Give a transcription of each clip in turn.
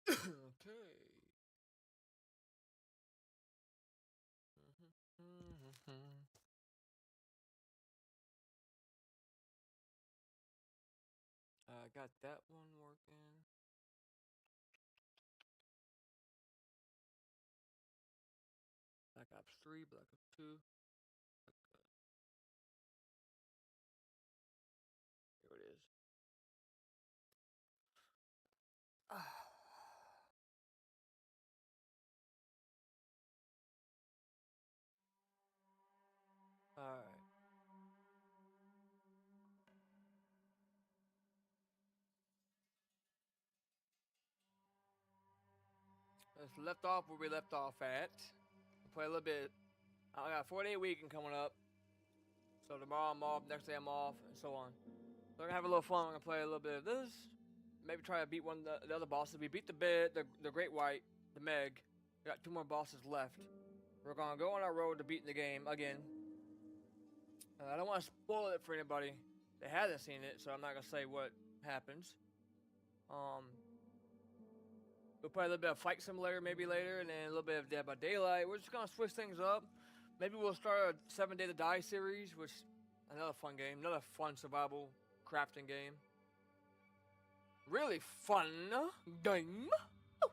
Okay. I got that one working. Black Ops 3, Black Ops 2. Here it is. Alright. Let's left off where we left off at. We'll play a little bit. I got a 4-day weekend coming up. So tomorrow I'm off, next day I'm off, and so on. So we're gonna have a little fun. We're gonna play a little bit of this. Maybe try to beat one of the other bosses. We beat the bed, the Great White, the Meg. We got 2 more bosses left. We're gonna go on our road to beating the game again. I don't want to spoil it for anybody that hasn't seen it, so I'm not gonna say what happens. We'll play a little bit of Flight Simulator maybe later, and then a little bit of Dead by Daylight. We're just gonna switch things up. Maybe we'll start a 7 Day to Die series, which another fun game, another fun survival crafting game. Really fun game. I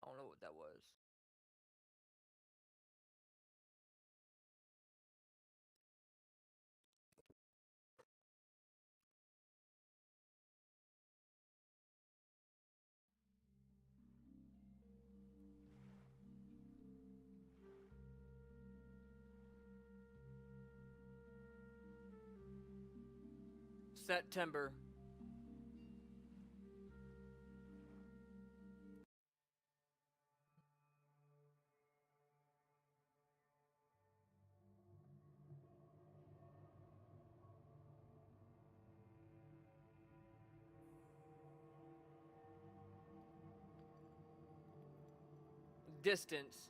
don't know what that was. September. Distance.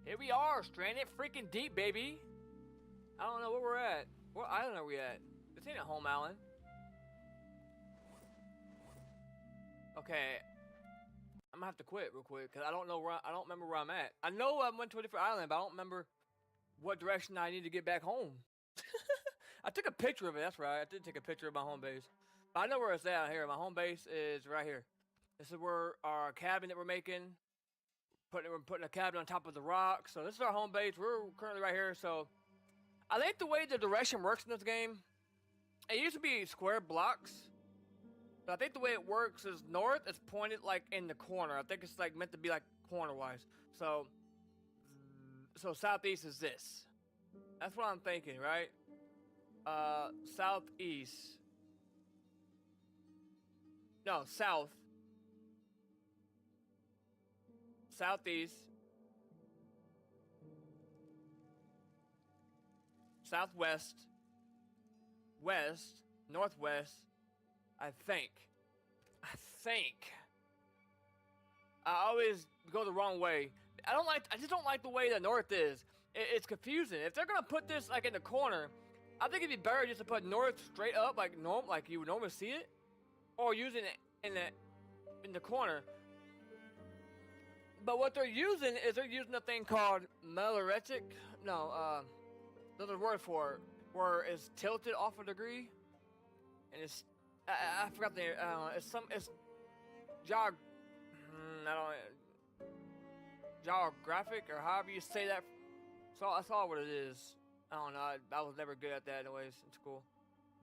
Here we are, stranded freaking deep, baby. I don't know where we're at. What island are we at? This ain't a home island. Okay, I'm gonna have to quit real quick because I don't know where I don't remember where I'm at. I know I went to a different island, but I don't remember what direction I need to get back home. I took a picture of it. That's right. I did take a picture of my home base. But I know where it's at here. My home base is right here. This is where our cabin that we're making. We're putting a cabin on top of the rock. So this is our home base. We're currently right here. So I like the way the direction works in this game. It used to be square blocks. But I think the way it works is north is pointed like in the corner. I think it's like meant to be like corner wise. So southeast is this. That's what I'm thinking, right? Southeast. No, south. Southeast. Southwest. West. Northwest. I think. I always go the wrong way. I just don't like the way the north is. It's confusing. If they're gonna put this like in the corner, I think it'd be better just to put north straight up like you would normally see it. Or using it in the corner. But what they're using is they're using a thing called meloritic. No, there's a word for it, where it's tilted off a degree. And it's I forgot the it's I don't geographic or however you say that. So I saw what it is. I don't know. I was never good at that anyways in school.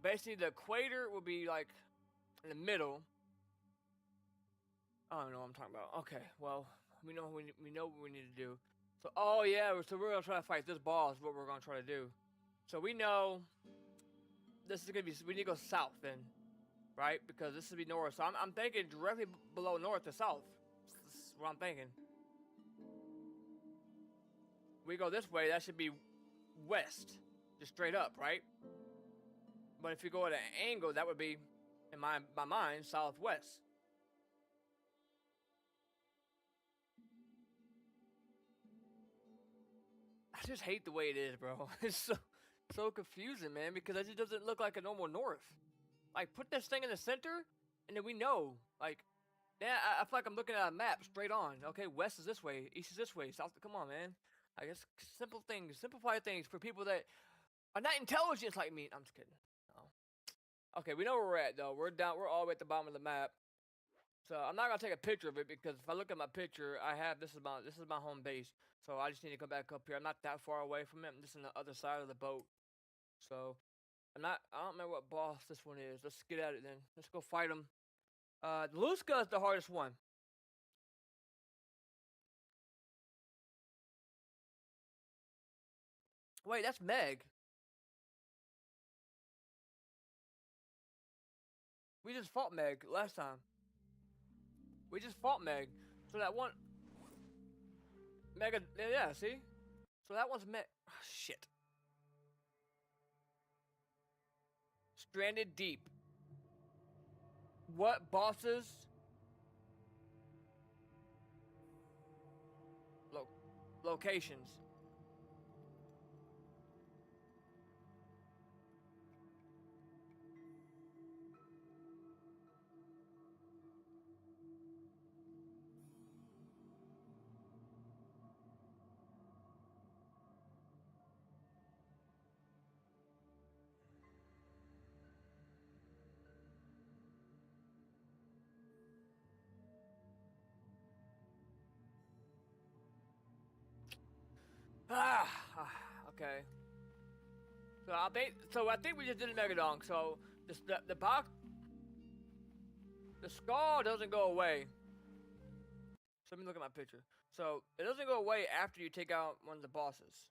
Basically, the equator will be like in the middle. I don't know what I'm talking about. Okay, well, we know what we need to do. So, oh yeah, so we're gonna try to fight this boss. Is what we're gonna try to do. So we know this is gonna be. We need to go south then, right? Because this would be north. So I'm thinking directly below north to south. This is what I'm thinking. We go this way. That should be southwest, just straight up, right? But if you go at an angle, that would be, in my mind, southwest. I just hate the way it is, bro. It's so confusing, man, because it just doesn't look like a normal north. Like, put this thing in the center, and then we know. Like, yeah, I feel like I'm looking at a map straight on. Okay, west is this way, east is this way, south. Come on, man. I guess simple things, simplify things for people that are not intelligent like me. I'm just kidding. No. Okay, we know where we're at, though. We're down. We're all the way at the bottom of the map. So I'm not gonna take a picture of it because if I look at my picture, I have this is my home base. So I just need to go back up here. I'm not that far away from it. I'm just on the other side of the boat. So I don't remember what boss this one is. Let's get at it then. Let's go fight him. The Luska is the hardest one. Wait, that's Meg. We just fought Meg last time. We just fought Meg. So that one Mega, yeah, see? So that one's Meg. Oh, shit. Stranded Deep. What bosses? Locations. Okay. So I think we just did a Megadon. So the box, the skull doesn't go away. So let me look at my picture. So it doesn't go away after you take out one of the bosses.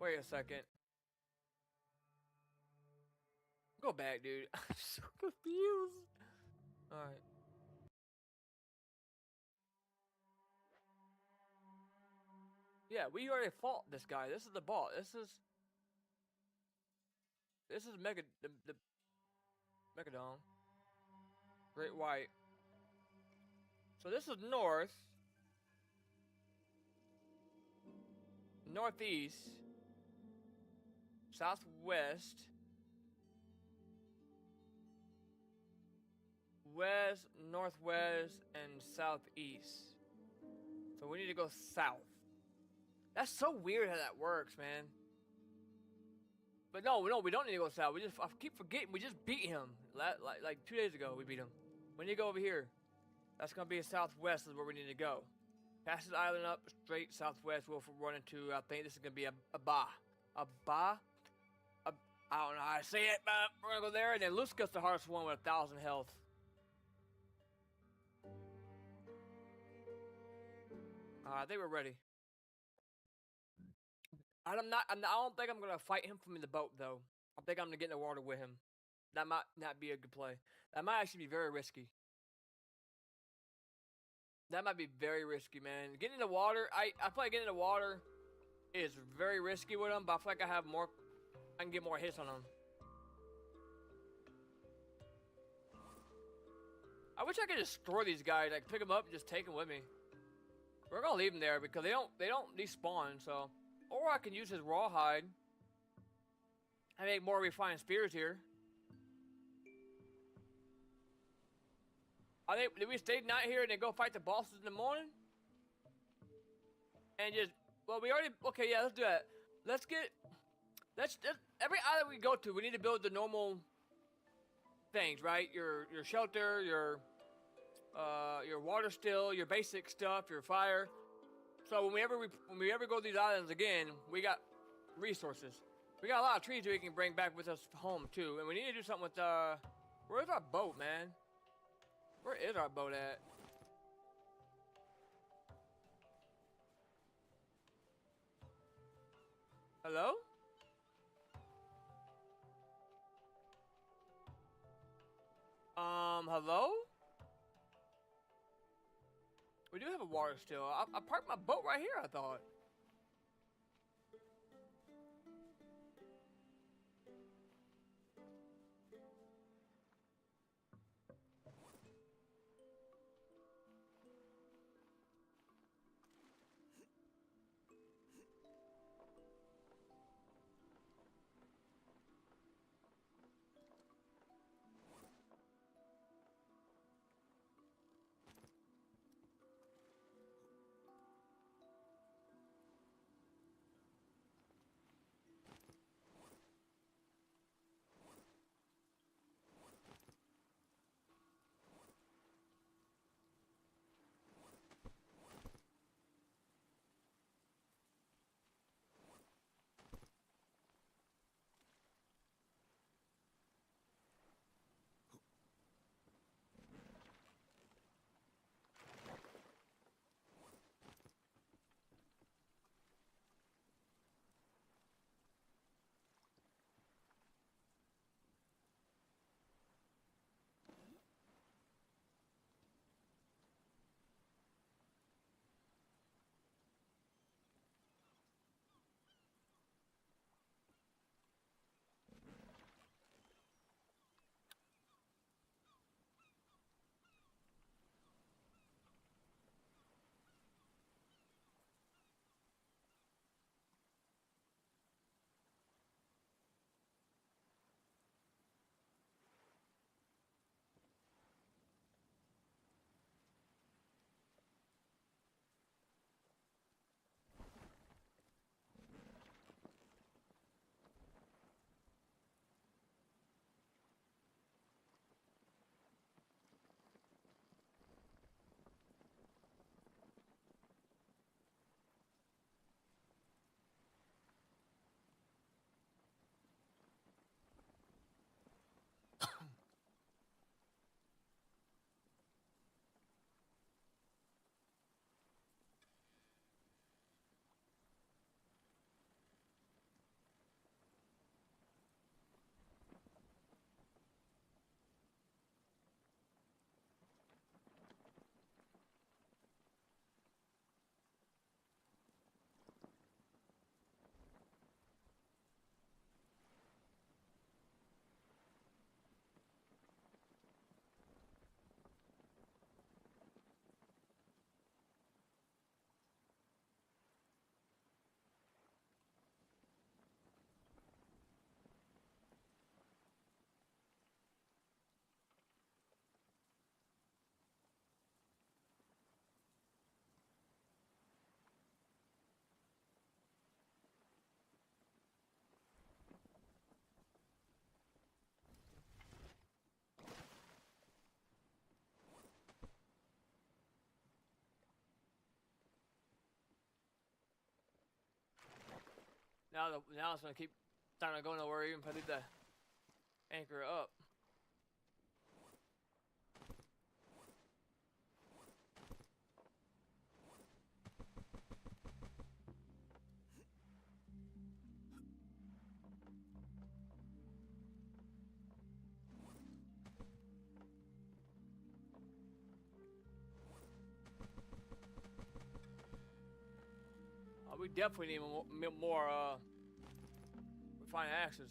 Wait a second. Go back, dude. I'm so confused. Alright. Yeah, we already fought this guy. This is the boss. This is the Megadon. Great White. So this is north. Northeast. Southwest. West, northwest, and southeast. So we need to go south. That's so weird how that works, man. But no, we don't need to go south. I keep forgetting. We just beat him like 2 days ago. We beat him. We need to go over here. That's gonna be southwest is where we need to go. Pass this island up straight southwest. We'll run into. I think this is gonna be a ba. I don't know how to say it, but we're gonna go there, and then Luska's the hardest one with 1,000 health. I think we're ready. I don't think I'm gonna fight him from in the boat though. I think I'm gonna get in the water with him. That might not be a good play. That might actually be very risky. That might be very risky, man. Getting in the water, I feel like getting in the water is very risky with him, but I feel like I can get more hits on him. I wish I could destroy these guys, like pick them up and just take them with me. We're gonna leave them there because they don't despawn, so. Or I can use his rawhide and make more refined spears here. Did we stay night here and then go fight the bosses in the morning? And just, well, we already, okay, yeah, let's do that. Every island we go to, we need to build the normal things, right? Your shelter, your water still, your basic stuff, your fire. So when we ever go to these islands again, we got resources. We got a lot of trees we can bring back with us home too. And we need to do something with where's our boat, man? Where is our boat at? Hello? Hello? We do have a water still. I parked my boat right here, I thought. Now it's gonna keep trying to go nowhere even if I leave the anchor up. We definitely need more refined axes.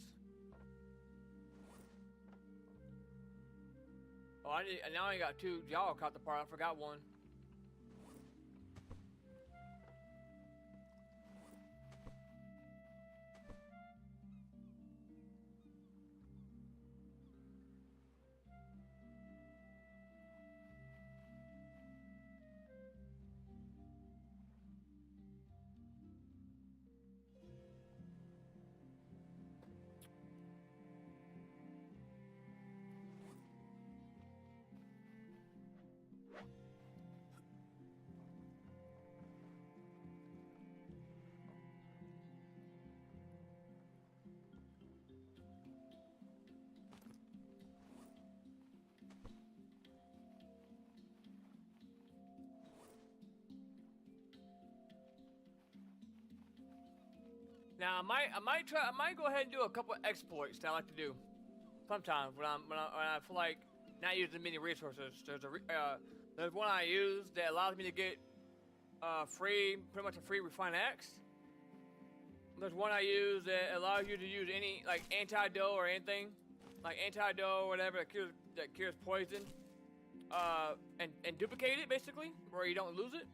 Oh, now I got 2 Jawa caught the part. I forgot one. Now I might go ahead and do a couple exploits that I like to do sometimes when I feel like not using many resources. There's one I use that allows me to get pretty much a free refined axe. There's one I use that allows you to use any like antidote or anything, like antidote or whatever that cures poison, and duplicate it basically, where you don't lose it.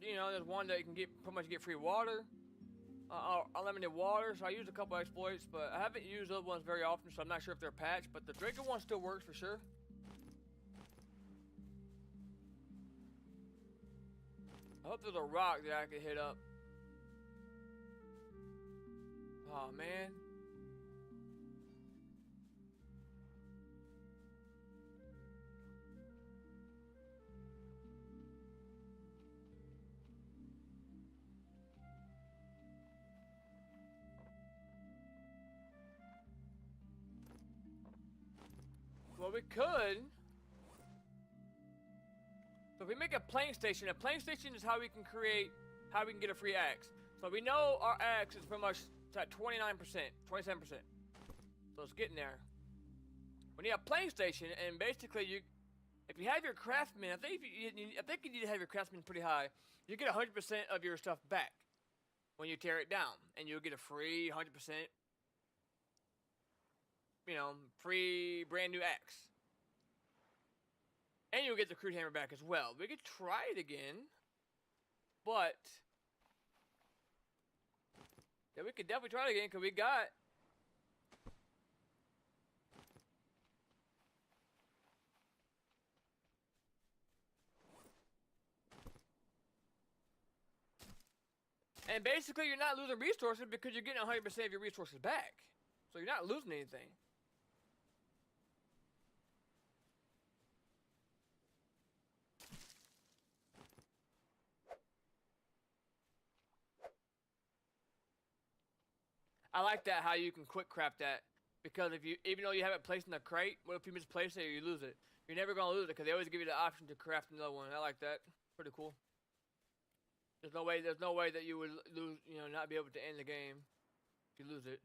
You know, there's one that you can pretty much get free water, unlimited water. So I used a couple exploits, but I haven't used those ones very often, so I'm not sure if they're patched. But the Draco one still works for sure. I hope there's a rock that I can hit up. Oh man. Well, we could. So if we make a plane station is how we can get a free axe. So we know our axe is pretty much at 29%, 27%. So it's getting there. We need a plane station, and basically if you have your craftsman, I think you need to have your craftsman pretty high. You get 100% of your stuff back when you tear it down, and you'll get a free 100%. You know, free brand new axe. And you'll get the crude hammer back as well. We could try it again. But yeah, we could definitely try it again because we got and basically you're not losing resources because you're getting 100% of your resources back. So you're not losing anything. I like that how you can quick craft that, because even though you have it placed in the crate, what if you misplace it or you lose it? You're never gonna lose it because they always give you the option to craft another one. I like that. Pretty cool. There's no way that you would lose, you know, not be able to end the game if you lose it.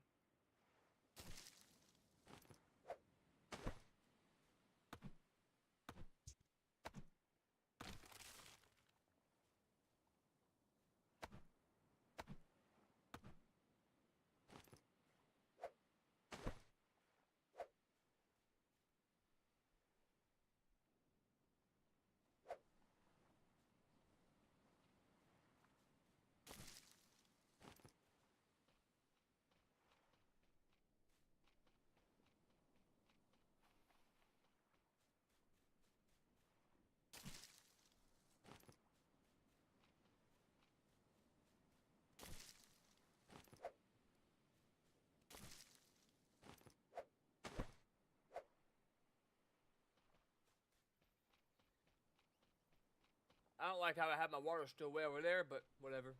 I don't like how I have my water still way over there, but whatever.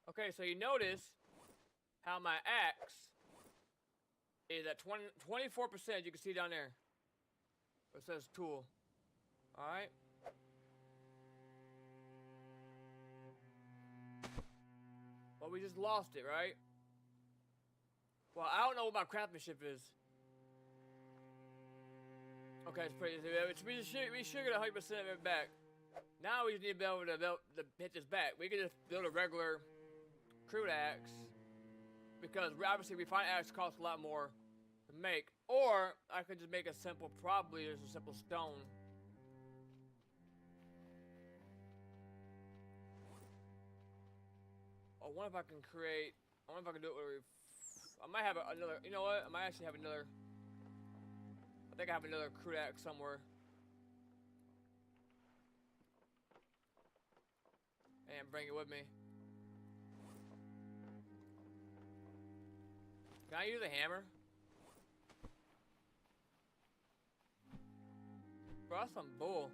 Okay, so you notice how my axe is at 24%. You can see down there. It says tool. Alright. Well, we just lost it, right? Well, I don't know what my craftsmanship is. Okay, it's pretty. We should get 100% of it back. Now we just need to be able to hit this back. We can just build a regular crude axe, because obviously refined axe costs a lot more to make. Or I could just make a simple, probably just a simple stone. I wonder if I can create. I wonder if I can do it with. I might have another. You know what? I might actually have another. I think I have another crude axe somewhere. And bring it with me. Can I use a hammer? Bro, that's some bull.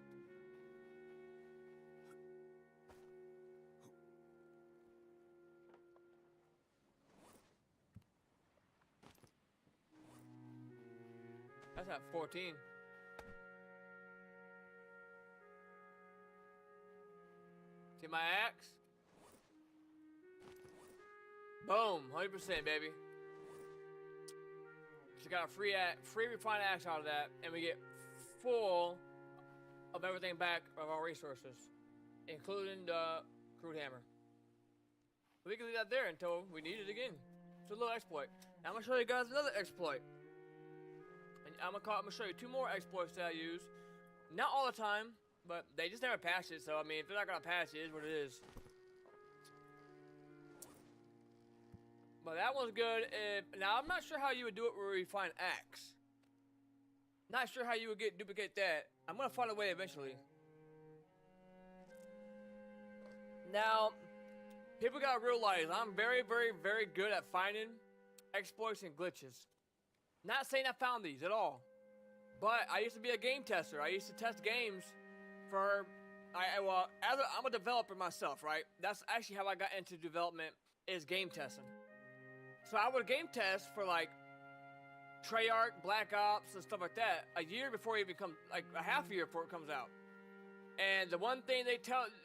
That's at 14. See my axe? Boom, 100%, baby. So got a free refined axe out of that, and we get full of everything back of our resources, including the crude hammer. We can leave that there until we need it again. It's a little exploit. Now I'm gonna show you guys another exploit, and I'm gonna show you 2 more exploits that I use. Not all the time, but they just never patch it. So I mean, if they're not gonna patch it, it is what it is. But that one's good. Now I'm not sure how you would do it where we find axe. Not sure how you would duplicate that. I'm gonna find a way eventually. Now, people gotta realize I'm very, very, very good at finding exploits and glitches. Not saying I found these at all, but I used to be a game tester. I used to test games for. I'm a developer myself, right? That's actually how I got into development, is game testing. So I would game test for like Treyarch, Black Ops, and stuff like that a year before it becomes, like a half a year before it comes out. And the one thing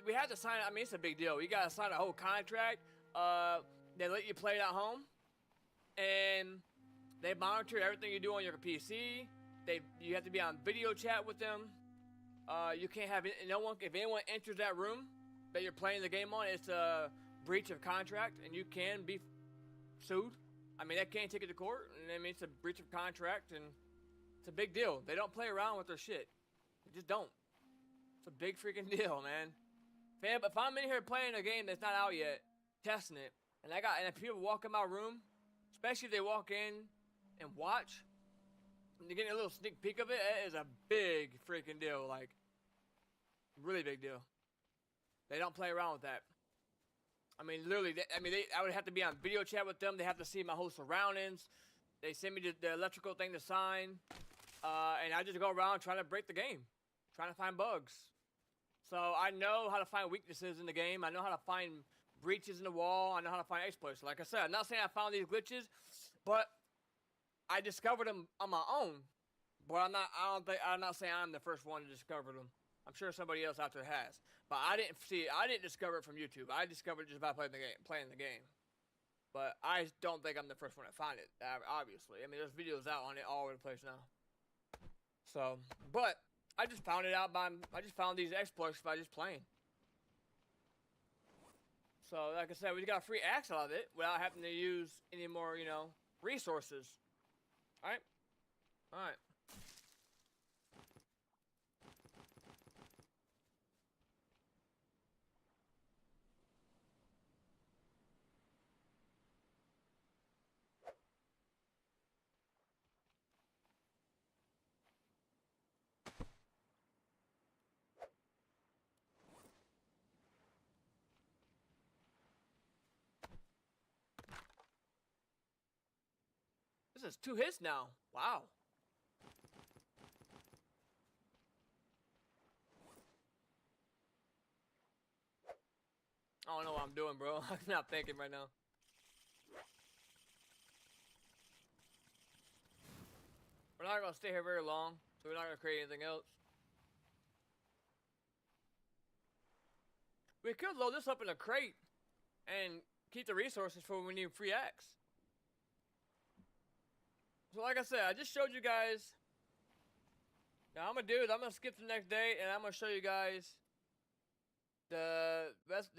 we had to sign, I mean, it's a big deal. You gotta sign a whole contract. They let you play it at home, and they monitor everything you do on your PC. You have to be on video chat with them. You can't have no one. If anyone enters that room that you're playing the game on, it's a breach of contract, and you can be sued. I mean, they can't take it to court, and I mean, it's a breach of contract, and it's a big deal. They don't play around with their shit. They just don't. It's a big freaking deal, man. If I'm in here playing a game that's not out yet, testing it, and if people walk in my room, especially if they walk in and watch, and they're getting a little sneak peek of it, it is a big freaking deal. Like, really big deal. They don't play around with that. I mean, literally, I would have to be on video chat with them. They have to see my whole surroundings. They send me the electrical thing to sign. And I just go around trying to break the game. Trying to find bugs. So I know how to find weaknesses in the game. I know how to find breaches in the wall. I know how to find exploits. Like I said, I'm not saying I found these glitches, but I discovered them on my own. But I'm not saying I'm the first one to discover them. I'm sure somebody else out there has. But I didn't discover it from YouTube. I discovered it just by playing the game. But I don't think I'm the first one to find it, obviously. I mean, there's videos out on it all over the place now. So, but I just found it out I just found these exploits by just playing. So, like I said, we got a free axe out of it without having to use any more, resources. Alright? Alright. This is 2 hits now. Wow. I don't know what I'm doing, bro. I'm not thinking right now. We're not going to stay here very long, so we're not going to create anything else. We could load this up in a crate and keep the resources for when we need free axe. So like I said, I just showed you guys. Now I'm going to skip to the next day, and I'm going to show you guys the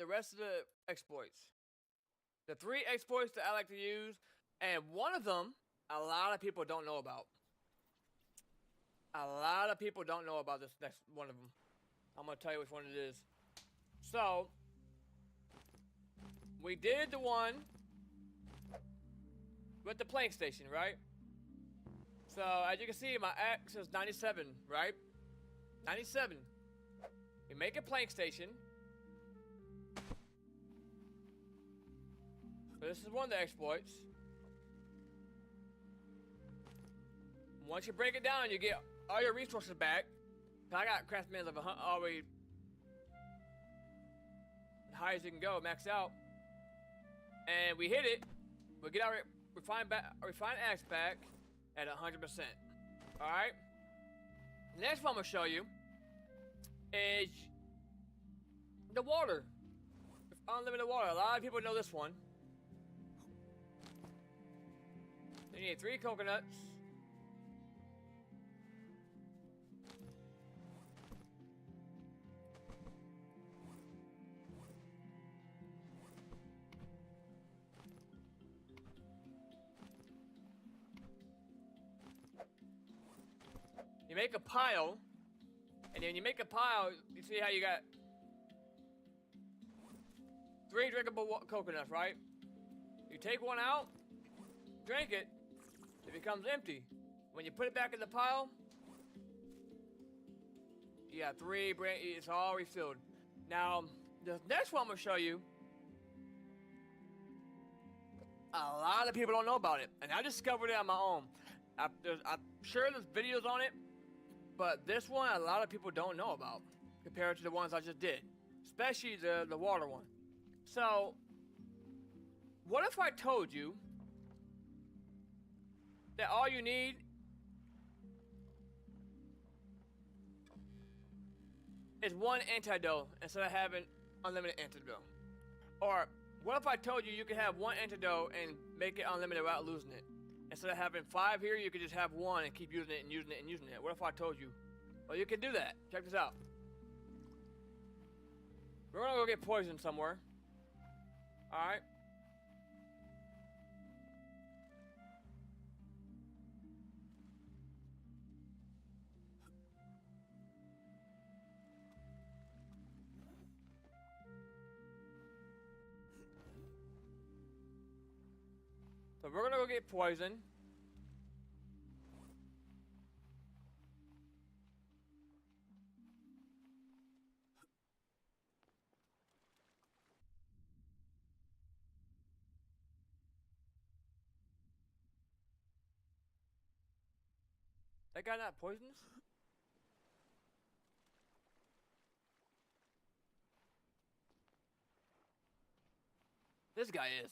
rest of the exploits. The 3 exploits that I like to use, and one of them, a lot of people don't know about. A lot of people don't know about this next one of them. I'm going to tell you which one it is. So, we did the one with the plank station, right? So, as you can see, my axe is 97, right? 97. We make a plank station. So this is one of the exploits. Once you break it down, you get all your resources back. I got craftsman of already high as you can go, max out. And we hit it. We get our refined axe back at 100%. Alright? Next one I'm going to show you is the water. Unlimited water. A lot of people know this one. You need 3 coconuts. You make a pile, and then you make a pile, you see how you got 3 drinkable coconuts, right? You take one out, drink it, it becomes empty. When you put it back in the pile, you got 3 it's all refilled. Now, the next one I'm gonna show you, a lot of people don't know about it, and I discovered it on my own. I'm sure there's videos on it, but this one a lot of people don't know about compared to the ones I just did, especially the water one. So, what if I told you that all you need is 1 antidote instead of having unlimited antidote? Or what if I told you you could have 1 antidote and make it unlimited without losing it? Instead of having 5 here, you could just have 1 and keep using it and using it and using it. What if I told you, well, you can do that? Check this out. We're gonna go get poisoned somewhere. Alright? So we're gonna go get poisoned. That guy not poisonous? This guy is.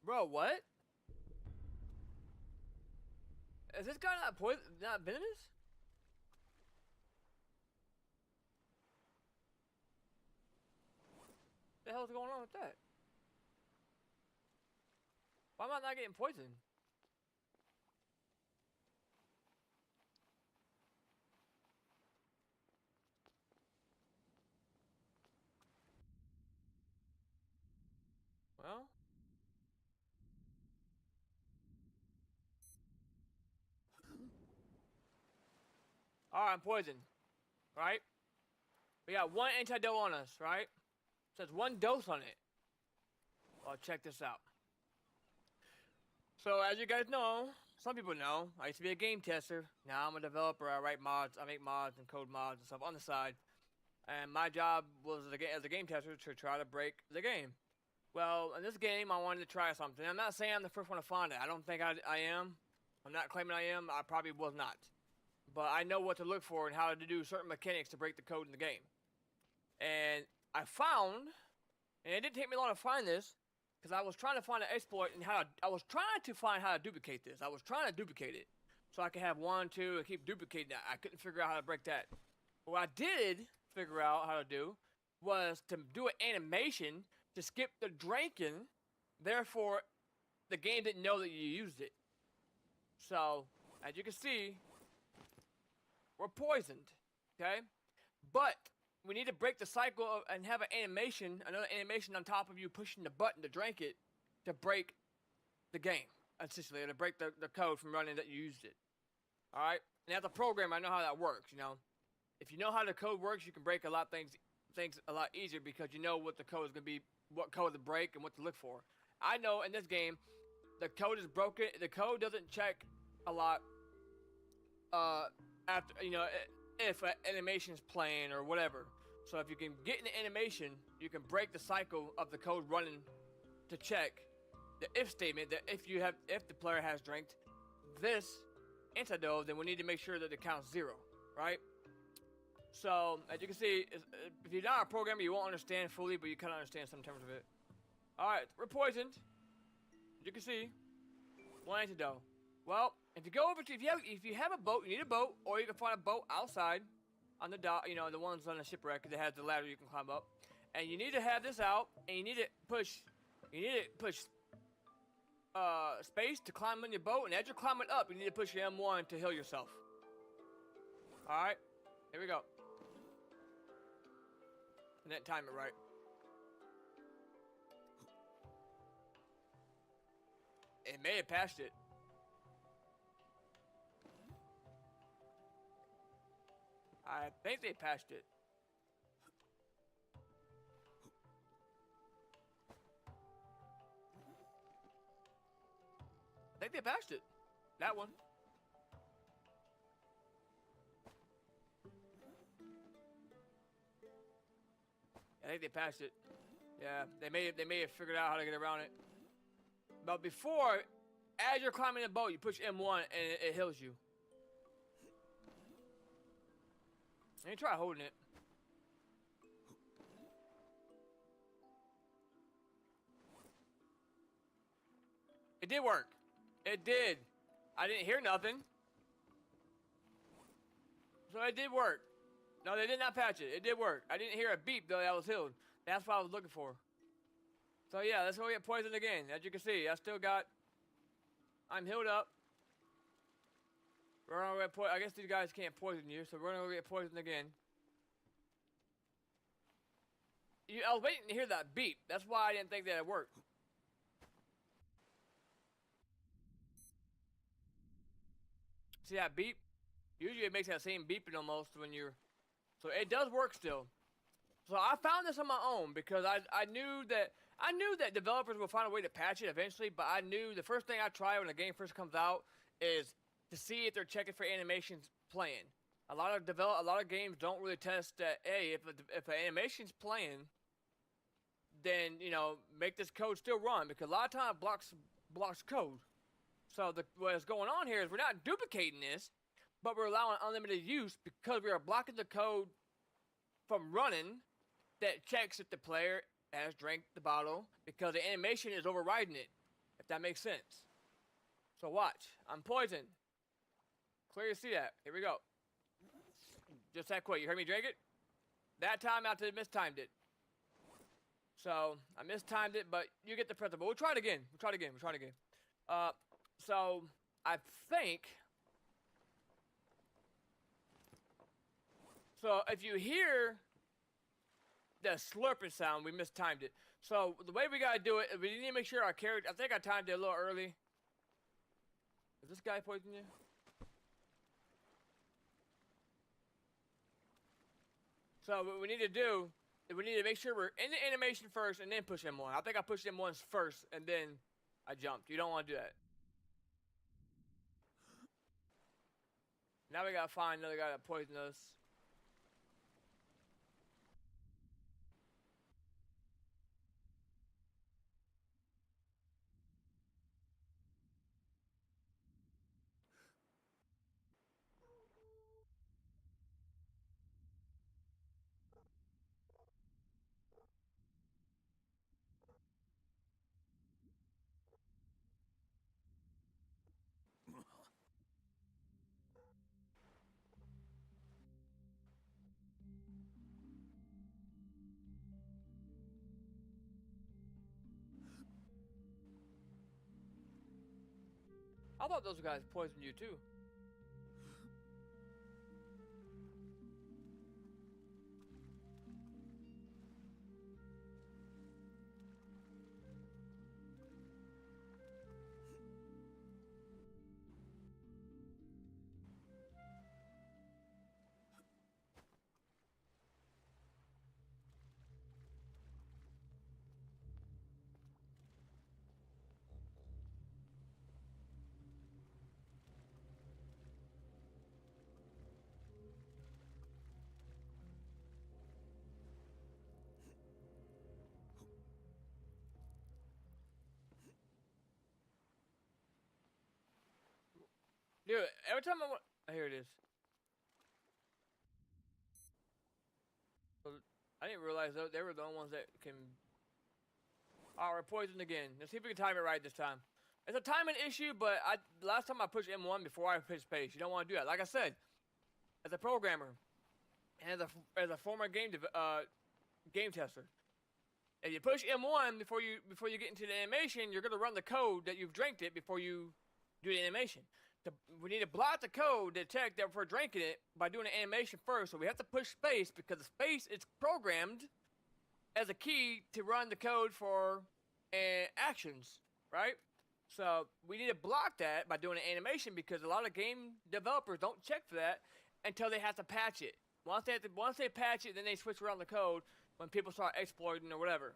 Bro, what? Is this guy not not venomous? What the hell's going on with that? Why am I not getting poisoned? Well. Alright, I'm poisoned. Right? We got 1 antidote on us, right? Says 1 dose on it. Well, check this out. So, as you guys know, some people know, I used to be a game tester. Now I'm a developer. I write mods. I make mods and code mods and stuff on the side. And my job was as a game tester to try to break the game. Well, in this game, I wanted to try something. I'm not saying I'm the first one to find it. I don't think I am. I'm not claiming I am. I probably was not. But I know what to look for and how to do certain mechanics to break the code in the game. And I found, and it didn't take me long to find this, because I was trying to find an exploit and I was trying to find how to duplicate this. I was trying to duplicate it so I could have 1, 2, and keep duplicating that. I couldn't figure out how to break that. What I did figure out how to do was to do an animation to skip the drinking. Therefore, the game didn't know that you used it. So, as you can see, we're poisoned, okay? But we need to break the cycle and have an animation, another animation on top of you pushing the button to drink it to break the game, essentially, to break the code from running that you used it. All right? And as a programmer, I know how that works, you know? If you know how the code works, you can break a lot of things a lot easier because you know what the code is going to be, what code to break and what to look for. I know in this game, the code is broken. The code doesn't check a lot after, you know, if an animation is playing or whatever. So if you can get in the animation, you can break the cycle of the code running to check the if statement that if the player has drank this antidote, then we need to make sure that it counts 0, right? So as you can see, if you're not a programmer, you won't understand fully, but you kind of understand some terms of it. All right, we're poisoned. As you can see, 1 antidote. Well, if you go over to if you have a boat, you need a boat, or you can find a boat outside on the dock, you know, the ones on the shipwreck that has the ladder you can climb up. and you need to have this out, and you need to push space to climb on your boat, and as you're climbing up, you need to push your M1 to heal yourself. Alright, here we go. And then time it right. It may have passed it. I think they passed it. I think they passed it. That one. I think they passed it. Yeah, they may have figured out how to get around it. But before, as you're climbing the boat, you push M1 and it heals you. And you try holding it. It did work. It did. I didn't hear nothing. So it did work. No, they did not patch it. It did work. I didn't hear a beep, though, that was healed. That's what I was looking for. So, yeah, let's go get poisoned again. As you can see, I'm healed up. We're gonna get I guess these guys can't poison you, so we're gonna go get poisoned again. I was waiting to hear that beep. That's why I didn't think that it worked. See that beep? Usually it makes that same beeping almost when you're... So it does work still. So I found this on my own because I knew that developers will find a way to patch it eventually, but I knew the first thing I try when a game first comes out is to see if they're checking for animations playing. A lot of games don't really test that. Hey, if an animation's playing, then make this code still run, because a lot of times blocks code. So what's going on here is we're not duplicating this, but we're allowing unlimited use because we are blocking the code from running that checks if the player has drank the bottle, because the animation is overriding it, if that makes sense. So watch. I'm poisoned. Clear to see that. Here we go. Just that quick. You heard me drink it? That time I mistimed it. So I mistimed it, but you get the principle. We'll try it again. So I think... So if you hear the slurping sound, we mistimed it. So the way we gotta do it, we need to make sure our character... I think I timed it a little early. Is this guy poisoning you? So what we need to do is we need to make sure we're in the animation first and then push M1. I think I pushed M1 first and then I jumped. You don't want to do that. Now we gotta find another guy that poisoned us. I thought those guys poisoned you too. Dude, every time I want... Oh, here it is. I didn't realize they were the only ones that can... Alright, we're poisoned again. Let's see if we can time it right this time. It's a timing issue, but last time I pushed M1 before I pushed space. You don't want to do that. Like I said, as a programmer, and as a former game tester, If you push M1 before you get into the animation, you're gonna run the code that you've drank it before you do the animation. We need to block the code to detect that we're drinking it by doing the animation first. So we have to push space because the space is programmed as a key to run the code for actions, right? So we need to block that by doing an animation because a lot of game developers don't check for that until they have to patch it. Once they patch it, then they switch around the code when people start exploiting or whatever.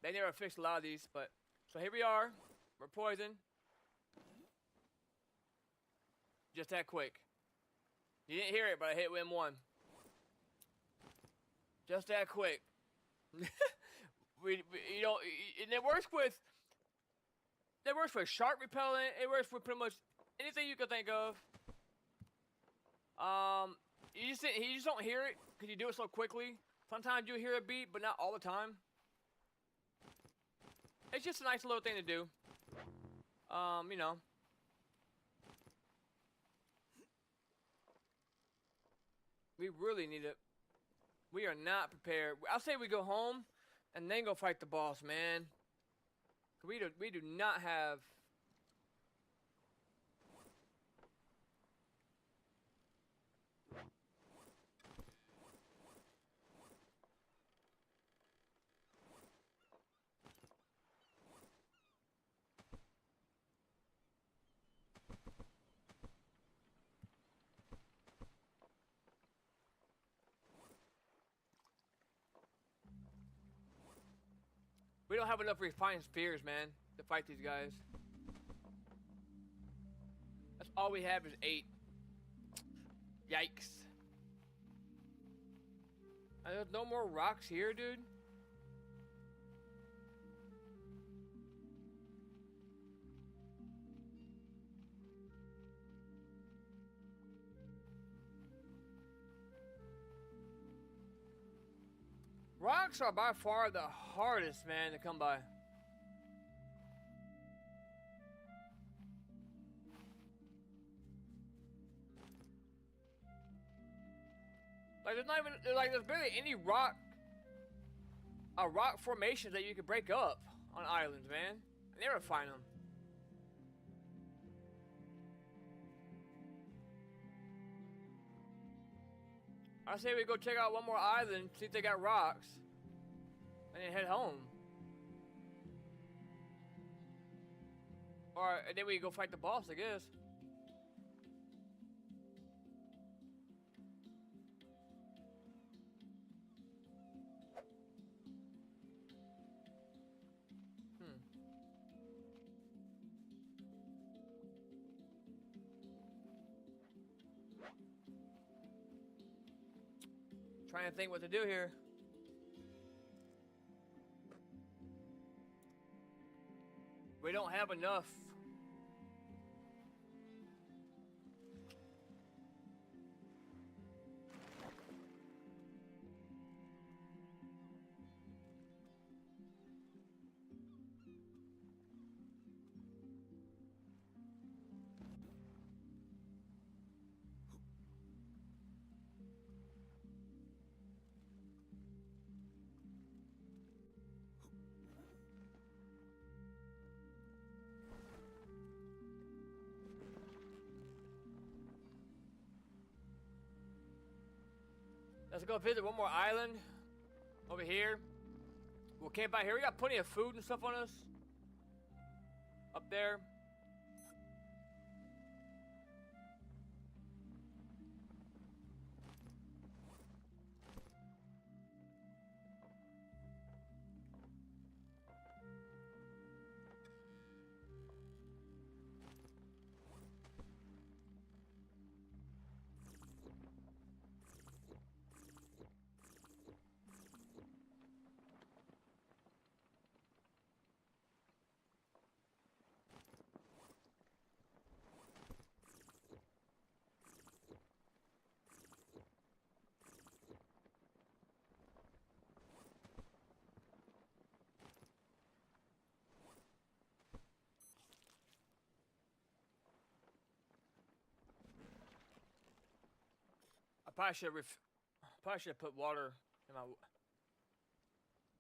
They never fixed a lot of these, but so here we are. We're poisoned. Just that quick. You didn't hear it, but I hit M1. Just that quick. You know, and it works with shark repellent. It works with pretty much anything you can think of. You just don't hear it because you do it so quickly. Sometimes you hear a beat, but not all the time. It's just a nice little thing to do. You know. We really need it. We are not prepared. I'll say we go home and then go fight the boss, man. We do not have. We don't have enough refined spears, man, to fight these guys. That's all we have is 8. Yikes. And there's no more rocks here, dude. Rocks are by far the hardest, man, to come by. Like there's barely any rock formations that you can break up on islands, man. I never find them. I say we go check out one more island, see if they got rocks, and then head home. And then we go fight the boss, I guess. Trying to think what to do here. We don't have enough. Let's go visit one more island over here. We'll camp out here. We got plenty of food and stuff on us. Up there. I probably should have put water in my.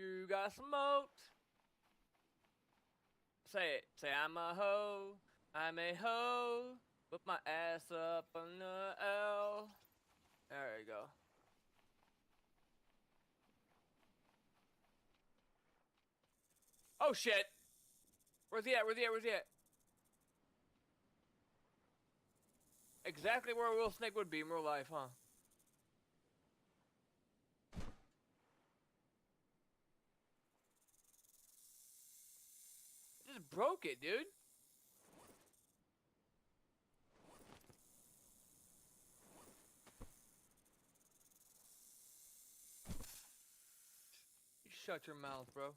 You got smoked. Say it. Say I'm a hoe. I'm a hoe. Put my ass up on the L. There you go. Oh shit. Where's he at? Where's he at? Where's he at? Exactly where a real snake would be in real life, huh? Just broke it, dude. You shut your mouth, bro.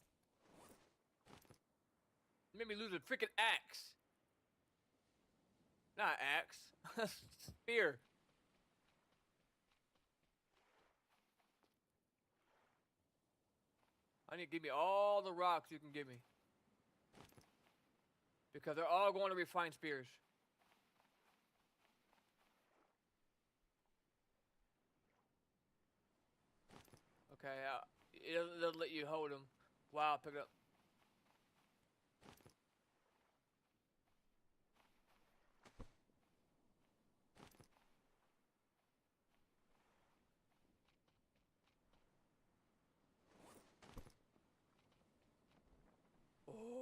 You made me lose a freaking axe. Not axe. Spear. I need to give me all the rocks you can give me. Because they're all going to refined spears. Okay, it doesn't let you hold them. Wow, pick it up.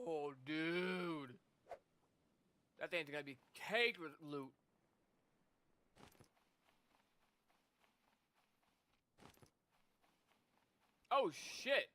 Oh, dude. That thing's gonna be caked with loot. Oh, shit.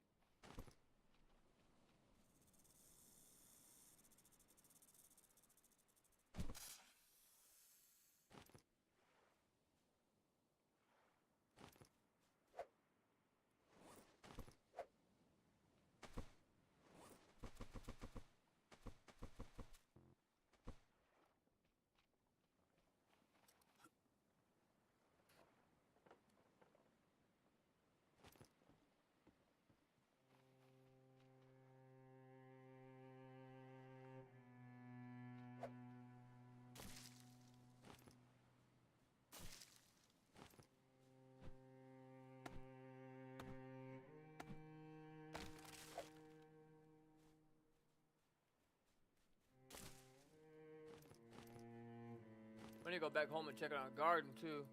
I need to go back home and check on our garden, too.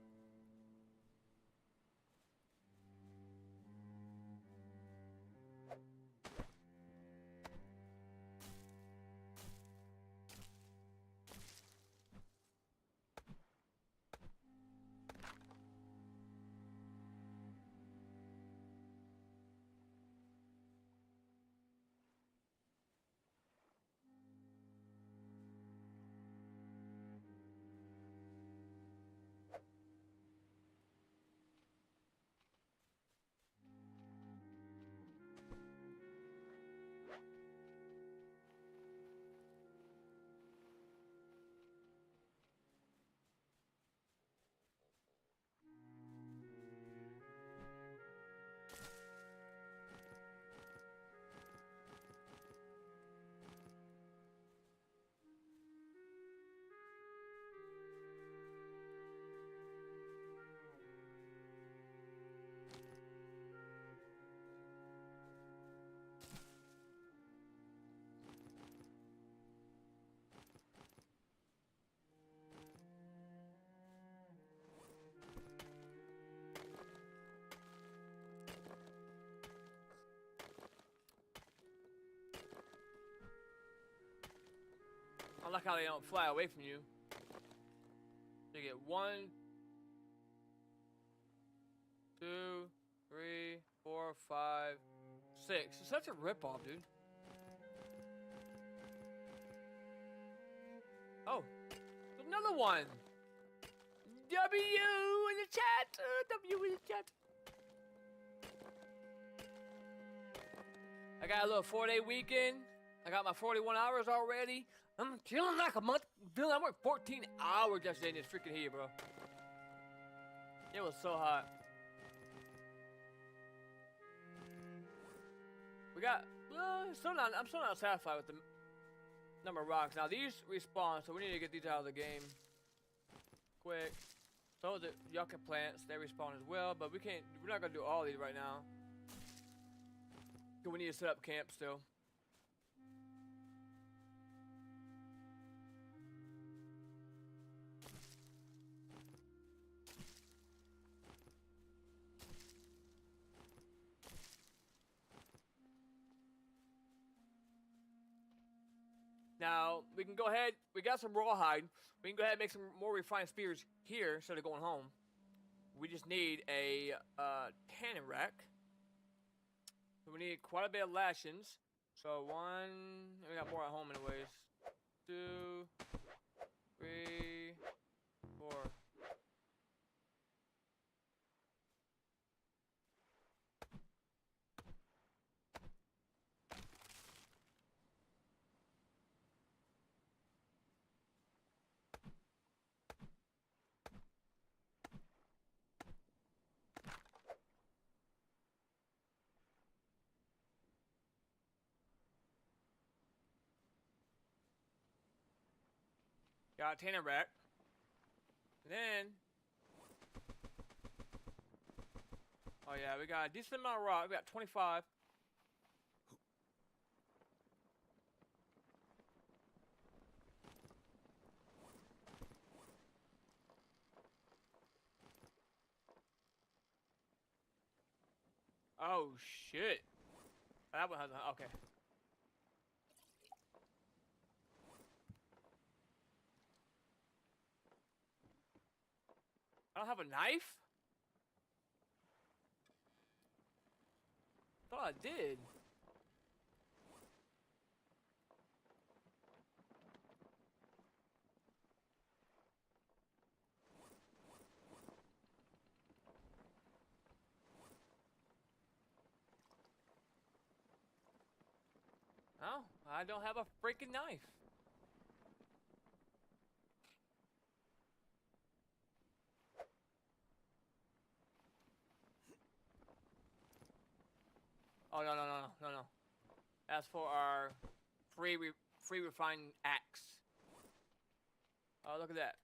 I like how they don't fly away from you. You get 1, 2, 3, 4, 5, 6. It's such a ripoff, dude. Oh, there's another one. W in the chat. W in the chat. I got a little 4-day weekend. I got my 41 hours already. I'm feeling like a month. I worked 14 hours yesterday in this freaking heat, bro. It was so hot. We got. I'm still not satisfied with the number of rocks. Now these respawn, so we need to get these out of the game quick. So the yucca plants, they respawn as well, but we can't. We're not gonna do all these right now. Do we need to set up camp still? Now, we can go ahead, we got some rawhide. We can go ahead and make some more refined spears here instead of going home. We just need a tanning rack. We need quite a bit of lashings. So 1, we got more at home anyways. 2, 3, 4. Got a tanner rack. Then, oh yeah, we got a decent amount of rock. We got 25. Oh shit. That one has a, okay. I don't have a knife? Thought I did. Oh, I don't have a freaking knife. Oh no no no no no no. That's for our free refined axe. Oh look at that.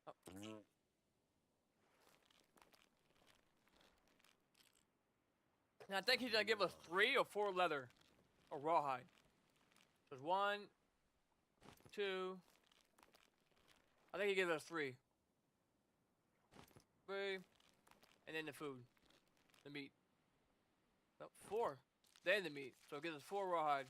Oh. And I think he's gonna give us 3 or 4 leather or rawhide. There's 1, 2. I think he gives us 3. 3, and then the food, the meat. No, 4. Then the meat. So it gives us 4 rawhide.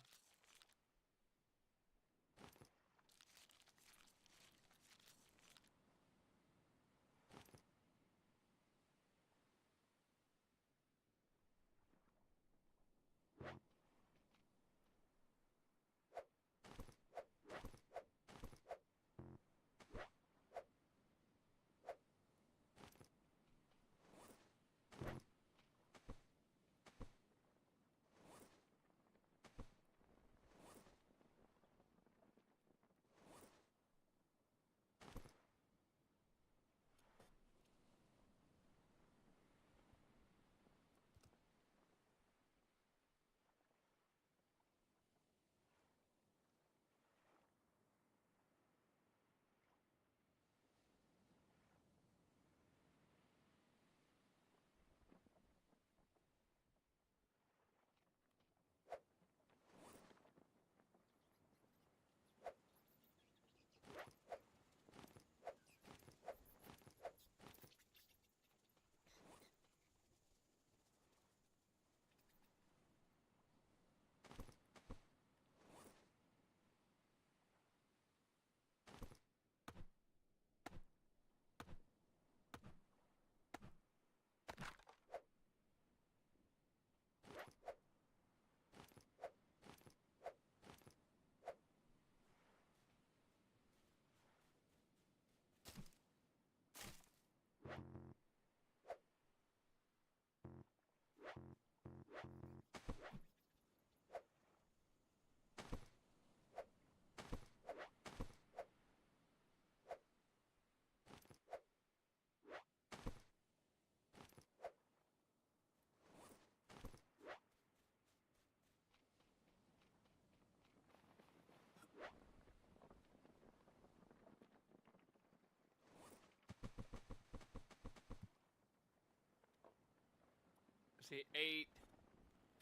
see, 8,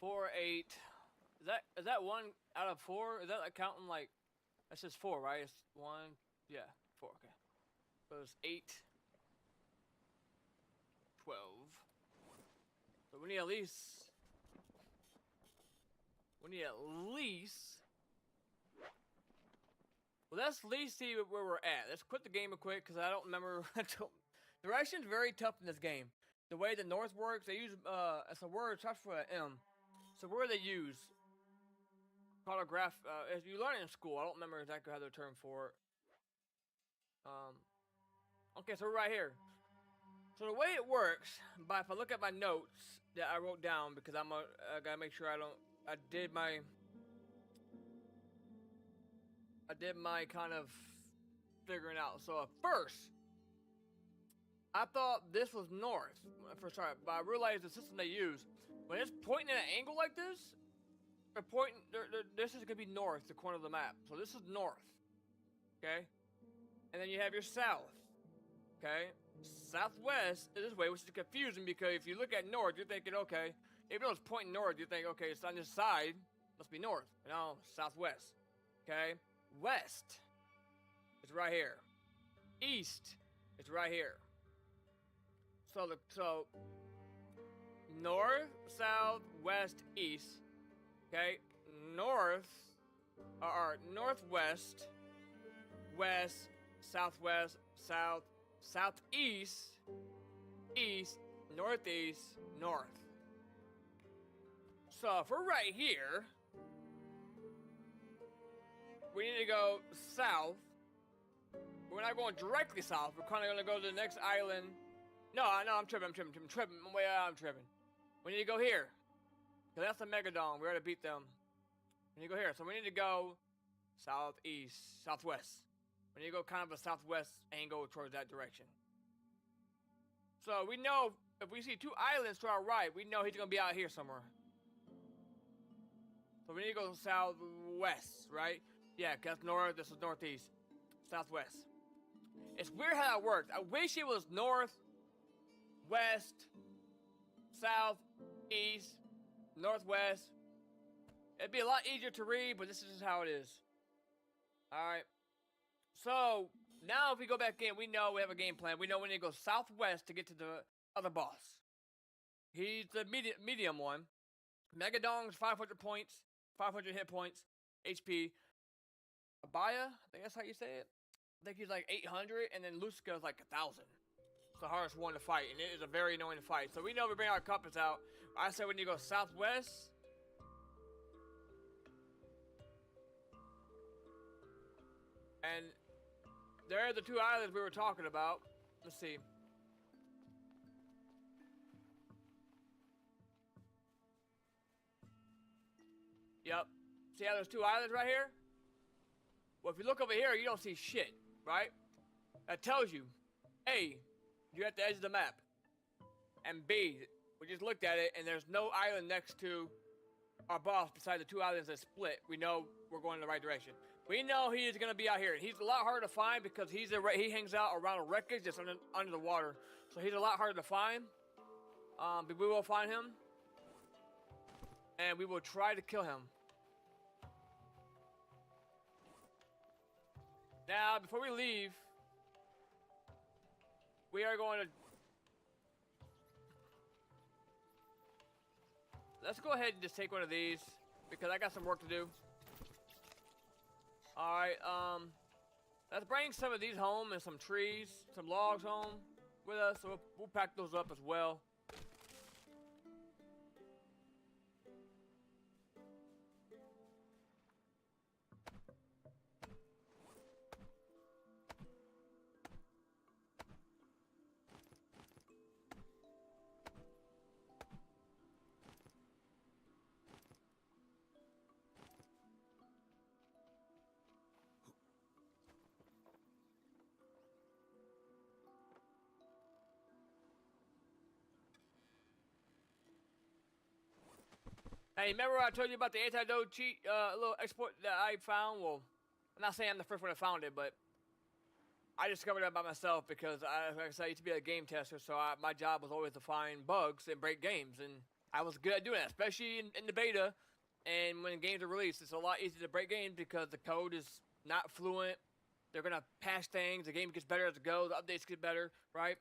4, 8. Is that 1 out of 4? Is that like counting like, that's just 4, right? It's 1, yeah, 4, okay. So it's 8, 12. So we need at least, well, let's at least see where we're at. Let's quit the game real quick, because I don't remember. Direction's very tough in this game. The way the north works, they use, it's a word, it starts with an M. So what do they use? Cartograph, as you learn in school, I don't remember exactly how the term for it. Okay, so we're right here. So the way it works, if I look at my notes that I wrote down, because I gotta make sure I did my kind of figuring out. So at first, I thought this was north. But I realized the system they use, when it's pointing at an angle like this, they're pointing. This is gonna be north, the corner of the map. So this is north, okay. And then you have your south, okay. Southwest is this way, which is confusing because if you look at north, you're thinking, okay, even though it's pointing north, you think, okay, it's on this side, must be north. No, southwest, okay. West is right here. East is right here. So north, south, west, east. Okay, north, or northwest, west, southwest, south, southeast, east, northeast, north. So if we're right here, we need to go south. We're not going directly south. We're kind of going to go to the next island. No, I'm tripping. I'm tripping. We need to go here. Because that's the Megadon. We gotta beat them. We need to go here. So we need to go southeast, southwest. We need to go kind of a southwest angle towards that direction. So we know if we see 2 islands to our right, we know he's gonna be out here somewhere. So we need to go southwest, right? Yeah, because that's north, this is northeast. Southwest. It's weird how that works. I wish it was north, west, south, east, northwest. It'd be a lot easier to read, but this is just how it is. Alright. So, now if we go back in, we know we have a game plan. We know we need to go southwest to get to the other boss. He's the medium one. Megadong's 500 points, 500 hit points, HP. Abaya, I think that's how you say it. I think he's like 800, and then Lucica's like 1,000. It's the hardest one to fight, and it is a very annoying to fight. So we know we bring our compass out. I said we need to go southwest. And there are the 2 islands we were talking about. Let's see. Yep. See how there's 2 islands right here? Well, if you look over here, you don't see shit, right? That tells you, A, you're at the edge of the map. And B, we just looked at it, and there's no island next to our boss besides the 2 islands that split. We know we're going in the right direction. We know he is going to be out here. He's a lot harder to find because he hangs out around a wreckage that's under the water. So he's a lot harder to find. But we will find him. And we will try to kill him. Now, before we leave, we are going to... Let's go ahead and just take one of these, because I got some work to do. Alright, let's bring some of these home and some trees, some logs home with us, so we'll pack those up as well. Hey, remember I told you about the antidote cheat, little exploit that I found? Well, I'm not saying I'm the first one that found it, but I discovered that by myself because, like I said, I used to be a game tester, so my job was always to find bugs and break games, and I was good at doing that, especially in the beta. And when games are released, it's a lot easier to break games because the code is not fluent. They're gonna patch things. The game gets better as it goes. The updates get better, right?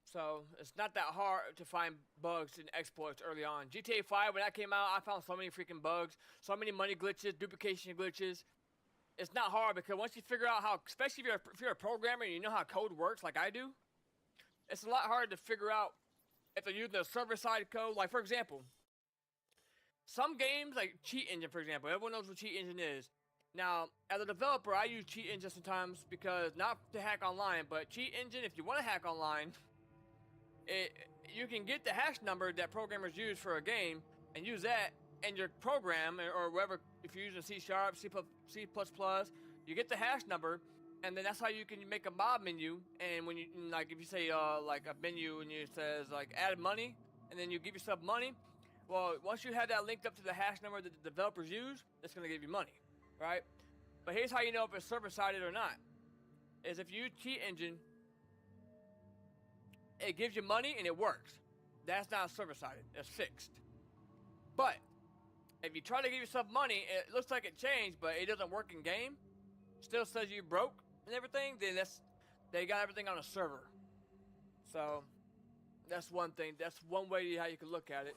So it's not that hard to find bugs and exploits early on. GTA 5, when that came out, I found so many freaking bugs, so many money glitches, duplication glitches. It's not hard because once you figure out how, especially if you're a programmer and you know how code works like I do, it's a lot harder to figure out if they're using a server-side code. Like, for example, some games, like Cheat Engine, for example, everyone knows what Cheat Engine is. Now, as a developer, I use Cheat Engine sometimes because, not to hack online, but Cheat Engine, if you want to hack online, you can get the hash number that programmers use for a game and use that in your program or wherever. If you're using C#, C++, you get the hash number, and then that's how you can make a mob menu. And when you, like, if you say like a menu and it says like add money, and then you give yourself money, well, once you have that linked up to the hash number that the developers use, it's gonna give you money, right? But here's how you know if it's server-sided or not: is if you use Cheat Engine, it gives you money and it works. That's not server-sided. It's fixed. But if you try to give yourself money, it looks like it changed, but it doesn't work in game, still says you broke and everything, then they got everything on a server. So that's one thing. That's one way how you can look at it.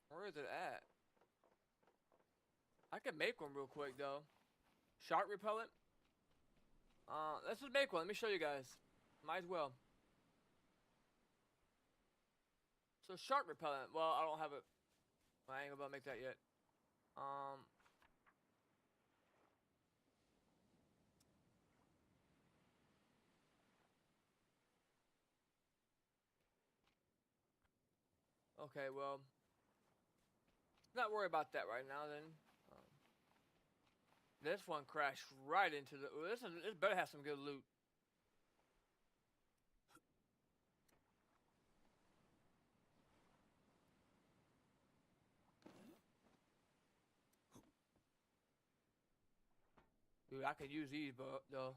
Where is it at? I can make one real quick though. Shark repellent. Let's just make one. Let me show you guys. Might as well. So shark repellent. Well, I don't have it. I ain't about to make that yet. Okay, well, not worry about that right now then. This one crashed right into the. This better have some good loot. Dude, I could use these, but though.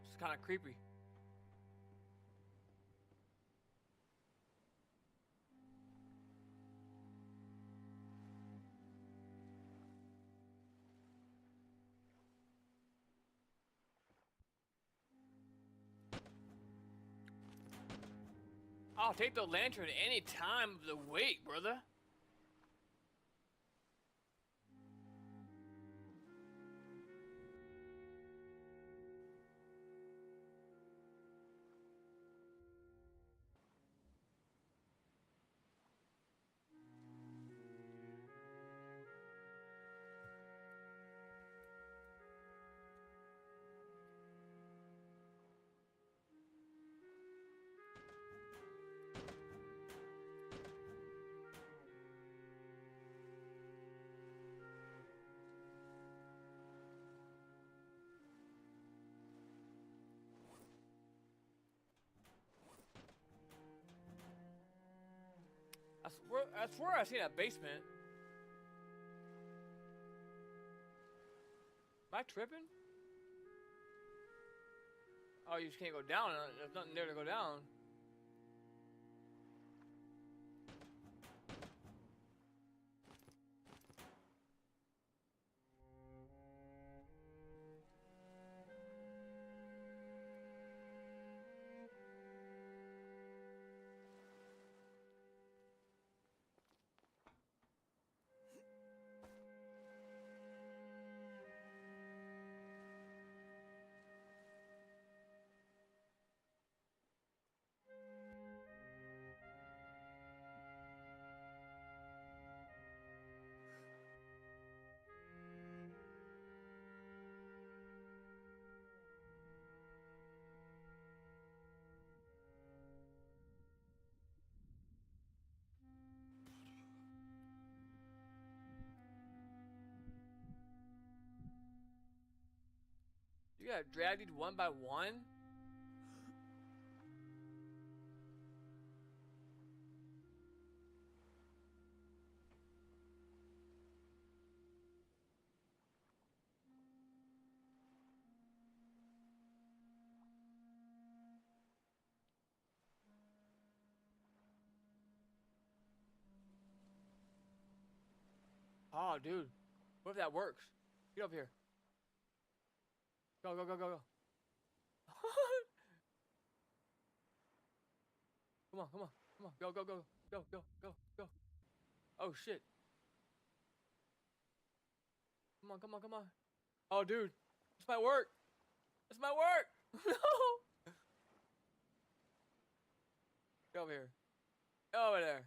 It's kind of creepy. I'll take the lantern any time of the week, brother. I swear I seen that basement. Am I tripping? Oh, you just can't go down. There's nothing there to go down. You gotta drag these one by one? Oh, dude. What if that works? Get over here. Go, go, go, go, go. Come on, come on, come on. Go, go, go, go, go, go, go. Oh, shit. Come on, come on, come on. Oh, dude. This might work. This might work. No. Get over here. Get over there.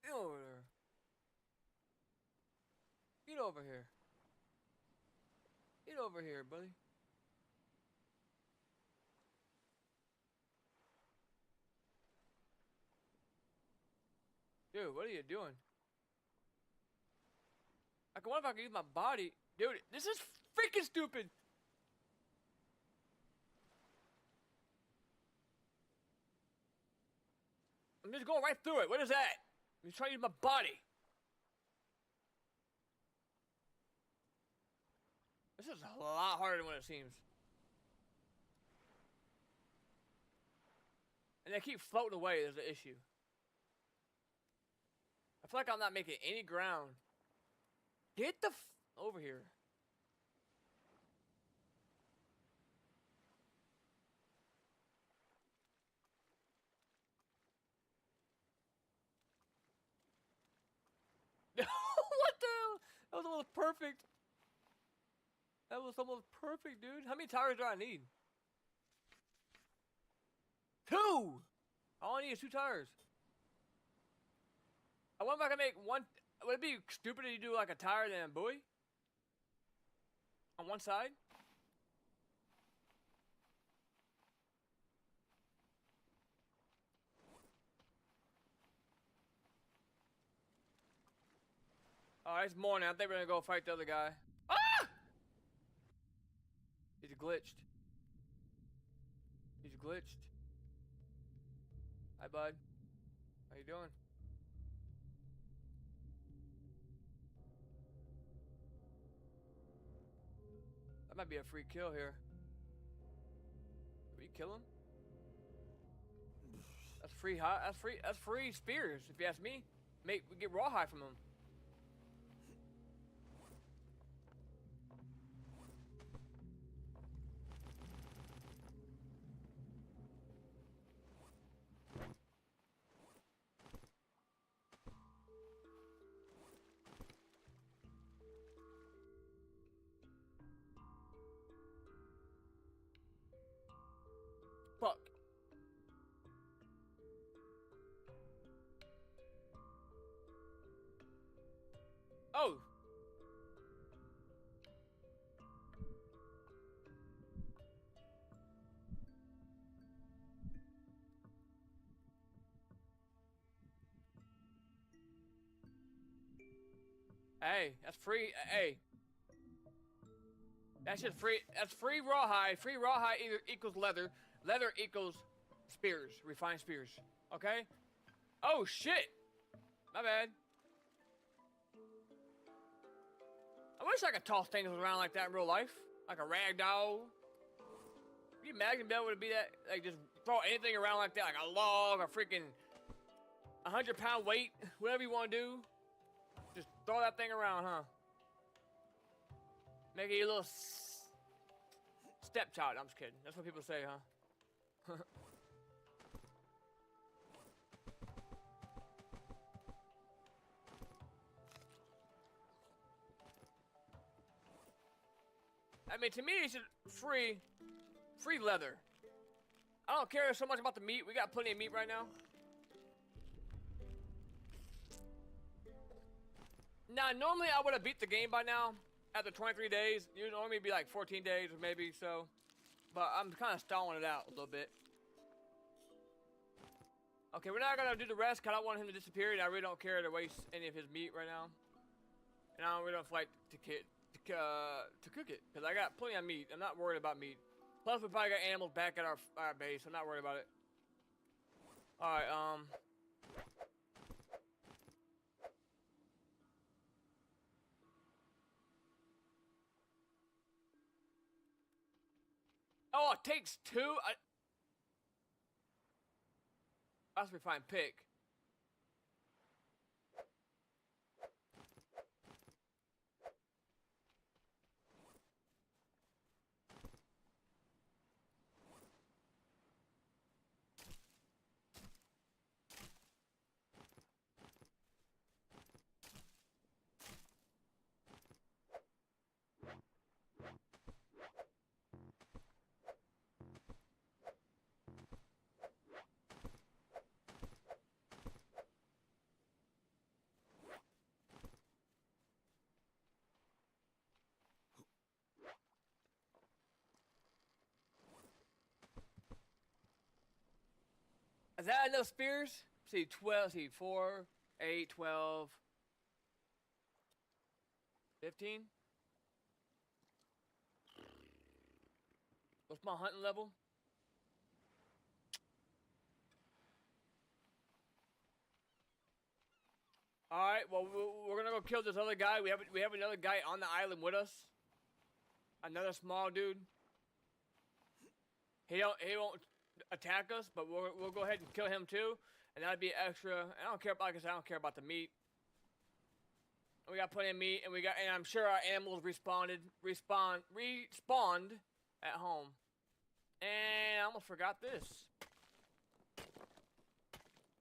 Get over there. Get over here. Get over here, buddy. Dude, what are you doing? I wonder if I can use my body. Dude, this is freaking stupid. I'm just going right through it. What is that? I'm just trying to use my body. This is a lot harder than what it seems. And they keep floating away is the issue. I feel like I'm not making any ground. Get the over here. What the hell? That was almost perfect. That was almost perfect, dude. How many tires do I need? 2! All I need is 2 tires. I wonder if I can make one. Would it be stupid to do like a tire than a buoy? On one side? Alright, it's morning. I think we're gonna go fight the other guy. Ah! He's glitched. He's glitched. Hi, bud. How you doing? That might be a free kill here. Did we kill him? That's free high. That's free spears. If you ask me, we get rawhide from him. Fuck. Oh. Hey, that's free. Hey. That's just free. That's free rawhide. Free rawhide equals leather. Leather equals spears. Refined spears. Okay? Oh, shit. My bad. I wish I could toss things around like that in real life. Like a rag doll. Can you imagine being able to be that, like, just throw anything around like that, like a log, a freaking 100-pound weight, whatever you want to do. Just throw that thing around, huh? Make it a little stepchild. I'm just kidding. That's what people say, huh? I mean, to me, it's just free leather. I don't care so much about the meat. We got plenty of meat right now. Now, normally I would have beat the game by now after 23 days. It would normally be like 14 days or maybe so. But I'm kind of stalling it out a little bit. Okay, we're not going to do the rest because I don't want him to disappear. And I really don't care to waste any of his meat right now. And I really don't feel like to cook it because I got plenty of meat. I'm not worried about meat. Plus, we probably got animals back at our base. I'm not worried about it. Alright, oh, it takes 2? That's we find pick. Is that enough spears? See, 12, see, 4, 8, 12, 15? What's my hunting level? Alright, well, we're gonna go kill this other guy. We have another guy on the island with us. Another small dude. He won't attack us, but we'll go ahead and kill him too. And that'd be extra. I don't care, like I said, I don't care about the meat. We got plenty of meat, and I'm sure our animals respawned at home. And I almost forgot this.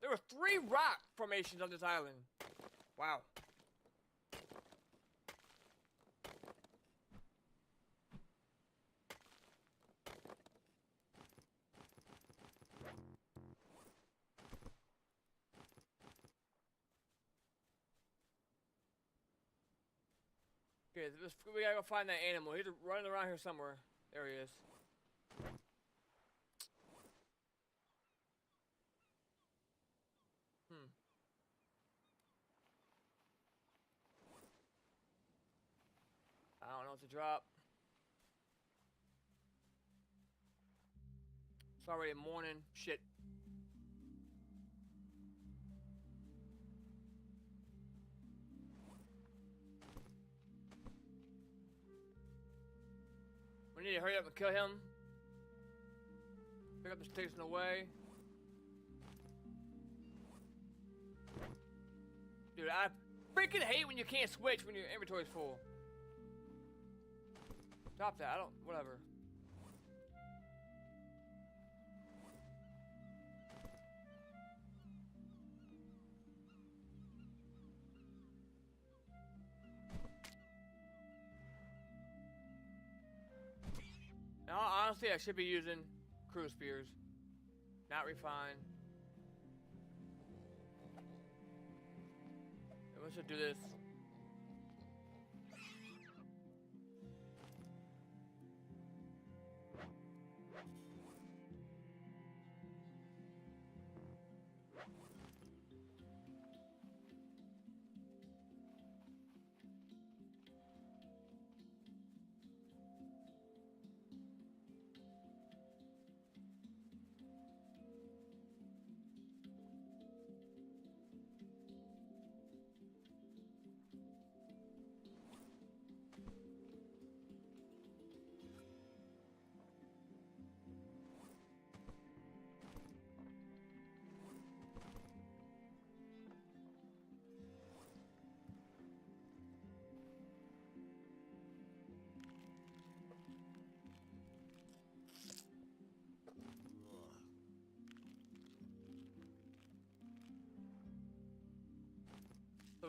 There were 3 rock formations on this island. Wow. Okay, we gotta go find that animal. He's running around here somewhere. There he is. I don't know what to drop. It's already morning. Shit. We need to hurry up and kill him. Pick up the sticks in the way. Dude, I freaking hate when you can't switch when your inventory's full. Stop that, whatever. Now, honestly, I should be using crew spears. Not refined. We should do this.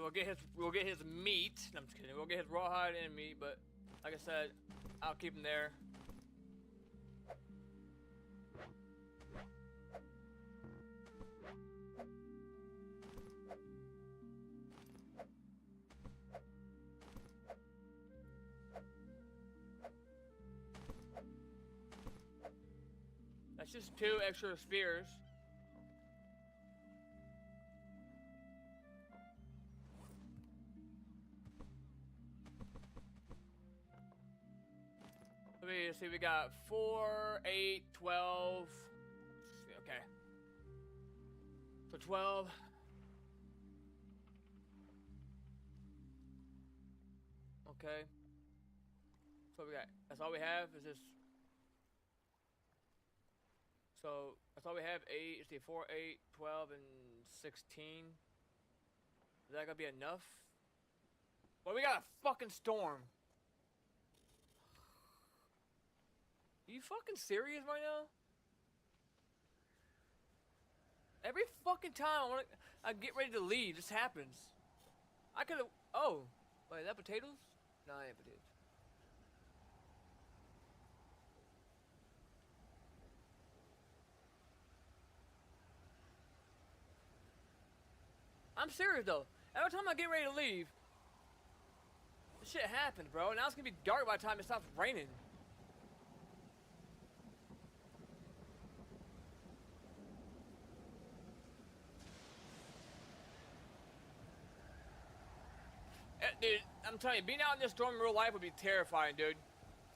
we'll get his meat. No, I'm just kidding. We'll get his rawhide and meat, but like I said, I'll keep him there. That's just 2 extra spheres. Let's see, we got 4, 8, 12. Okay. So 12. Okay. So we got, that's all we have is this. So that's all we have. 8, let's see, 4, 8, 12, and 16. Is that gonna be enough? Well, we got a fucking storm. Are you fucking serious right now? Every fucking time I get ready to leave, this happens. I could've. Oh, wait, is that potatoes? No, it ain't potatoes. I'm serious though. Every time I get ready to leave, this shit happens, bro. Now it's gonna be dark by the time it stops raining. Dude, I'm telling you, being out in this storm in real life would be terrifying, dude.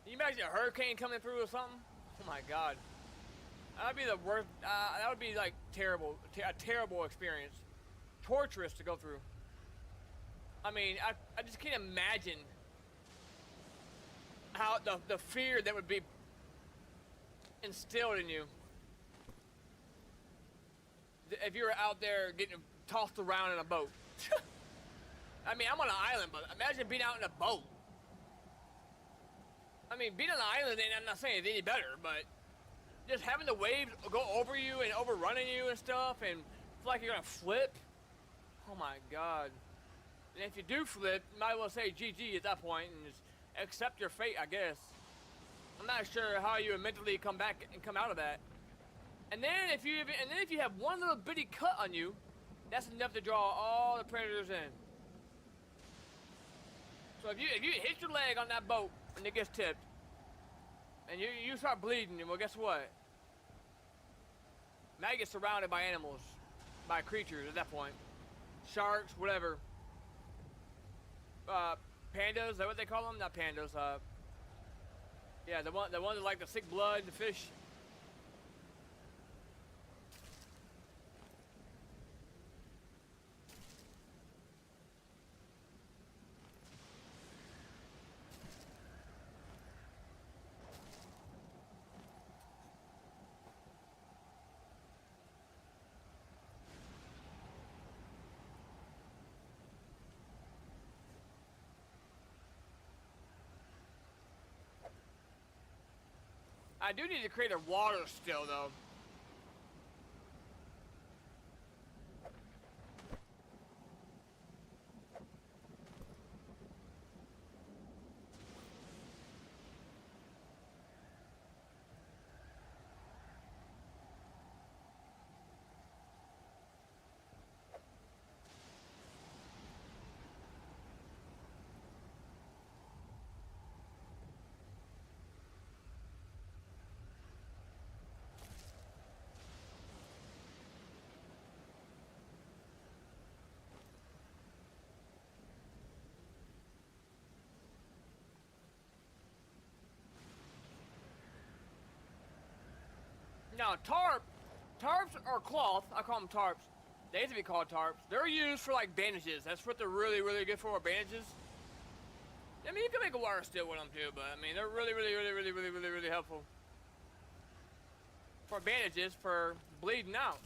Can you imagine a hurricane coming through or something? Oh my god. That would be the worst. That would be like terrible. A terrible experience. Torturous to go through. I mean, I just can't imagine how the fear that would be instilled in you. If you were out there getting tossed around in a boat. I mean, I'm on an island, but imagine being out in a boat. I mean, being on an island, and I'm not saying it's any better, but just having the waves go over you and overrunning you and stuff, and feel like you're gonna flip. Oh my god. And if you do flip, you might as well say GG at that point and just accept your fate, I guess. I'm not sure how you would mentally come back and come out of that. And then if you have one little bitty cut on you, that's enough to draw all the predators in. So if you hit your leg on that boat and it gets tipped, and you start bleeding, well, guess what? Now you get surrounded by animals, by creatures at that point. Sharks, whatever. Pandas, is that what they call them? Not pandas. Yeah, the ones that like the sick blood, the fish. I do need to create a water still, though. Now, tarps or cloth, I call them tarps. They used to be called tarps. They're used for like bandages. That's what they're really, really good for, bandages. I mean, you can make a water still with them too, but I mean, they're really, really, really, really, really, really, really helpful. For bandages, for bleeding out.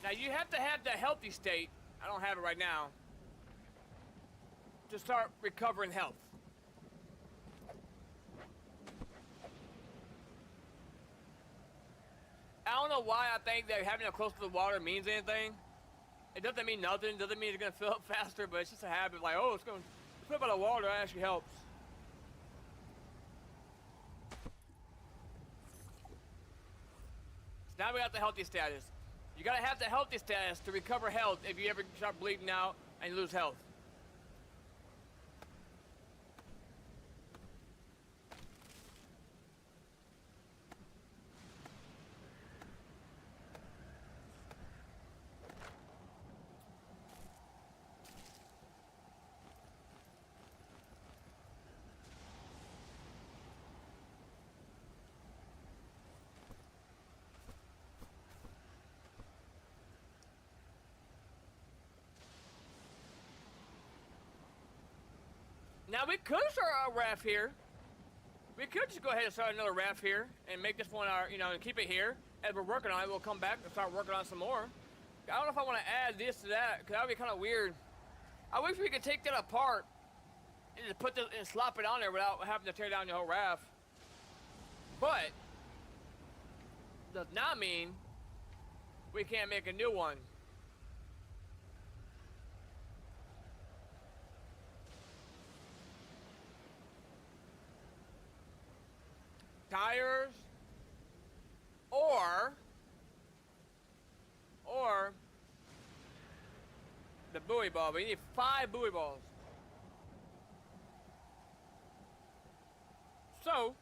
Now, you have to have the healthy state. I don't have it right now. To start recovering health. I don't know why I think that having it close to the water means anything. It doesn't mean nothing. Doesn't mean it's gonna fill up faster, but it's just a habit. Like, oh, it's gonna put up on the water. That actually helps. So now we got the healthy status. You gotta have the healthy status to recover health if you ever start bleeding out and you lose health. Now we could start our raft here. We could just go ahead and start another raft here and make this one our, you know, and keep it here. As we're working on it, we'll come back and start working on some more. I don't know if I want to add this to that, because that would be kind of weird. I wish we could take that apart and just put this and slop it on there without having to tear down the whole raft. But does not mean we can't make a new one. Tires, or the buoy ball. We need 5 buoy balls. So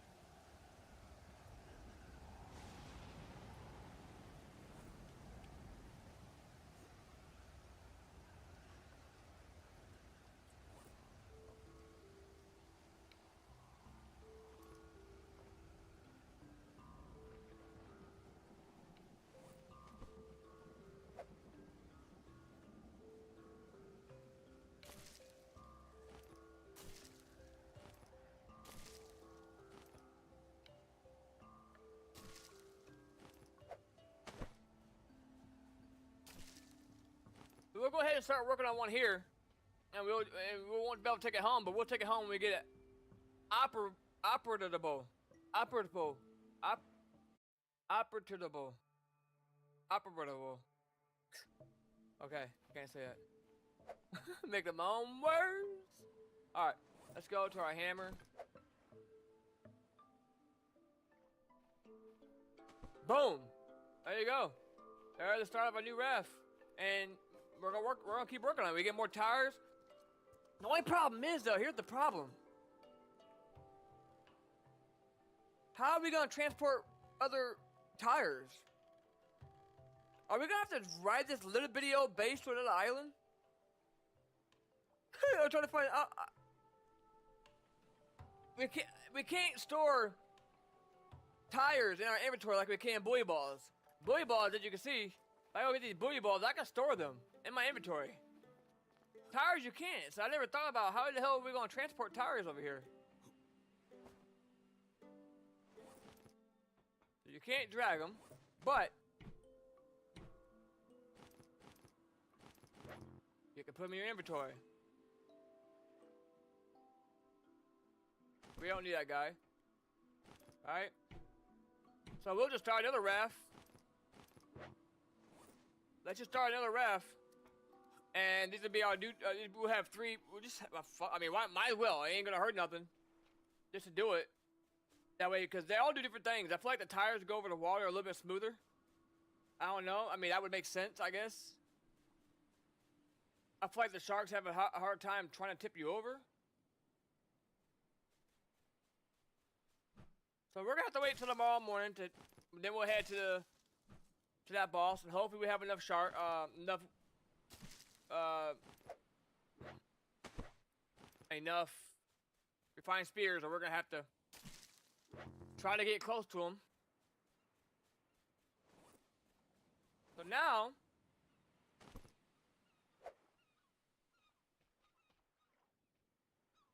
we'll go ahead and start working on one here, and we won't be able to take it home, but we'll take it home when we get it operable. Okay, can't say that. Make them my own words. All right, let's go to our hammer. Boom. There you go. There's the start of a new raft, and we're gonna keep working on it. We get more tires. The only problem is, though, here's the problem. How are we gonna transport other tires? Are we gonna have to ride this little bitty old base to another island? I'm trying to find. We can't store tires in our inventory like we can buoy balls. Buoy balls, as you can see, if I go get these buoy balls, I can store them in my inventory. Tires, you can't. So I never thought about how the hell are we gonna transport tires over here. So you can't drag them, but you can put them in your inventory. We don't need that guy. Alright? So we'll just start another raft. Let's just start another raft. And these will be our new, we'll have 3, we'll just have I mean, might as well. It ain't gonna hurt nothing. Just to do it. That way, because they all do different things. I feel like the tires go over the water a little bit smoother. I don't know. I mean, that would make sense, I guess. I feel like the sharks have a hard time trying to tip you over. So we're gonna have to wait till tomorrow morning to, then we'll head to that boss, and hopefully we have enough enough refined spears, or we're gonna have to try to get close to him. So now,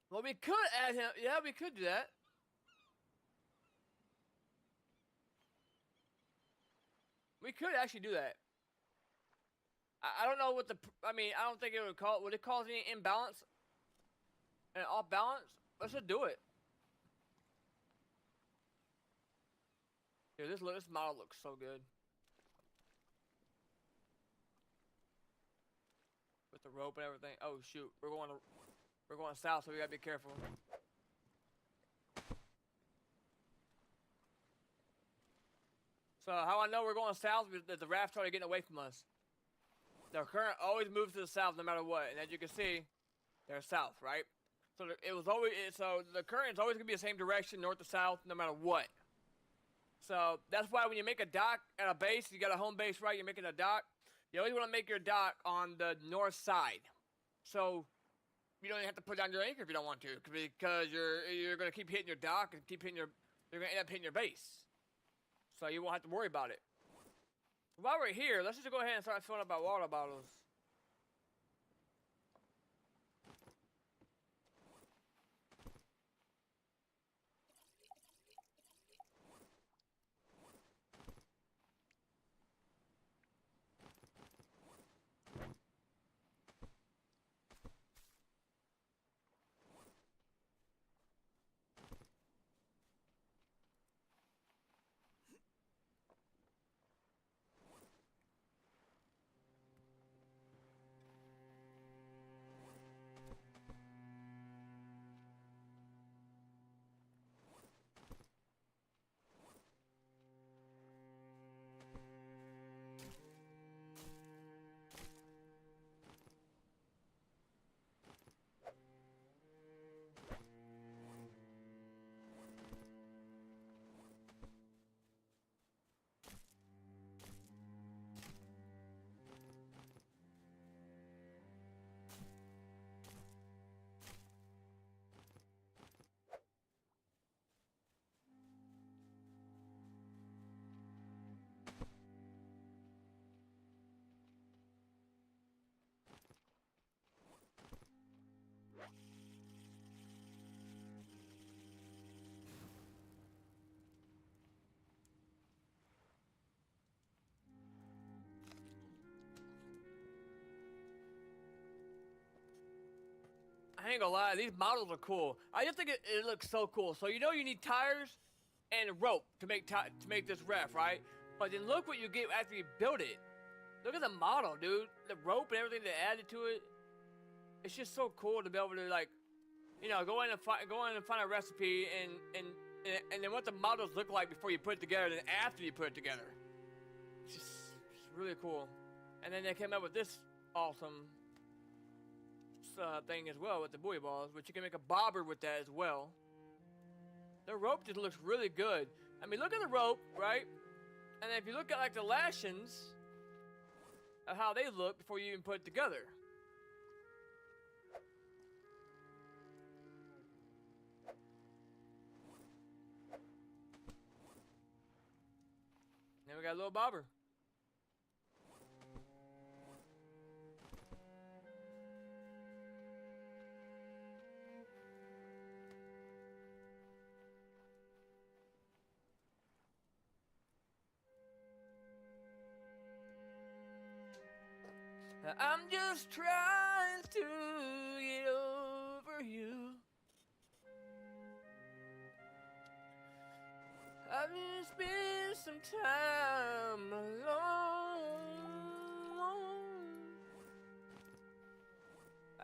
well, we could add him. Yeah, we could do that. We could actually do that. I don't know what the, I mean, I don't think it would it cause any imbalance and off balance? Let's just do it. Dude, this model looks so good. the rope and everything. Oh shoot, we're going south, so we gotta be careful. So how I know we're going south is that the raft started getting away from us. The current always moves to the south no matter what, and as you can see, they're south, right? So the current is always gonna be the same direction, north to south, no matter what. So that's why when you make a dock at a base, you got a home base, right? You're making a dock. You always want to make your dock on the north side, so you don't even have to put down your anchor if you don't want to, because you're gonna keep hitting your dock and you're gonna end up hitting your base. So you won't have to worry about it. While we're here, let's just go ahead and start filling up our water bottles. I ain't gonna lie, these models are cool. I just think it looks so cool. So you know you need tires and a rope to make this raft, right? But then look what you get after you build it. Look at the model, dude. The rope and everything they added to it. It's just so cool to be able to, like, you know, go in and find a recipe and then what the models look like before you put it together and after you put it together. It's really cool. And then they came up with this awesome thing as well with the buoy balls, which you can make a bobber with that as well. The rope just looks really good. I mean, look at the rope, right? And then if you look at like the lashings of how they look before you even put it together. Then we got a little bobber. I'm just trying to get over you. I've just spent some time alone.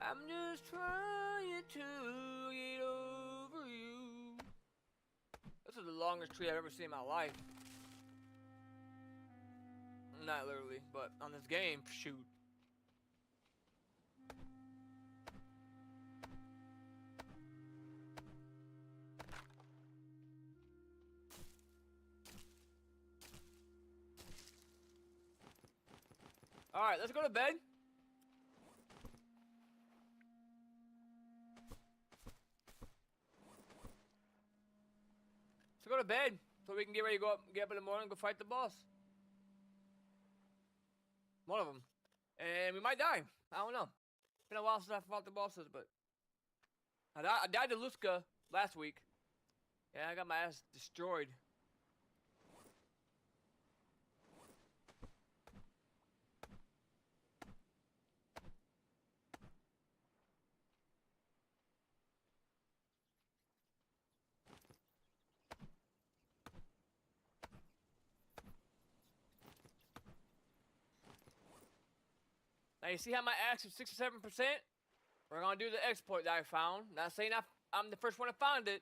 I'm just trying to get over you. This is the longest tree I've ever seen in my life. Not literally, but on this game, shoot. Alright, let's go to bed. Let's go to bed so we can get ready to get up in the morning and go fight the boss. One of them. And we might die. I don't know. It's been a while since I fought the bosses, but I died to Luska last week. Yeah, I got my ass destroyed. Now you see how my axe is 67%? We're gonna do the exploit that I found. Not saying I'm the first one to find it.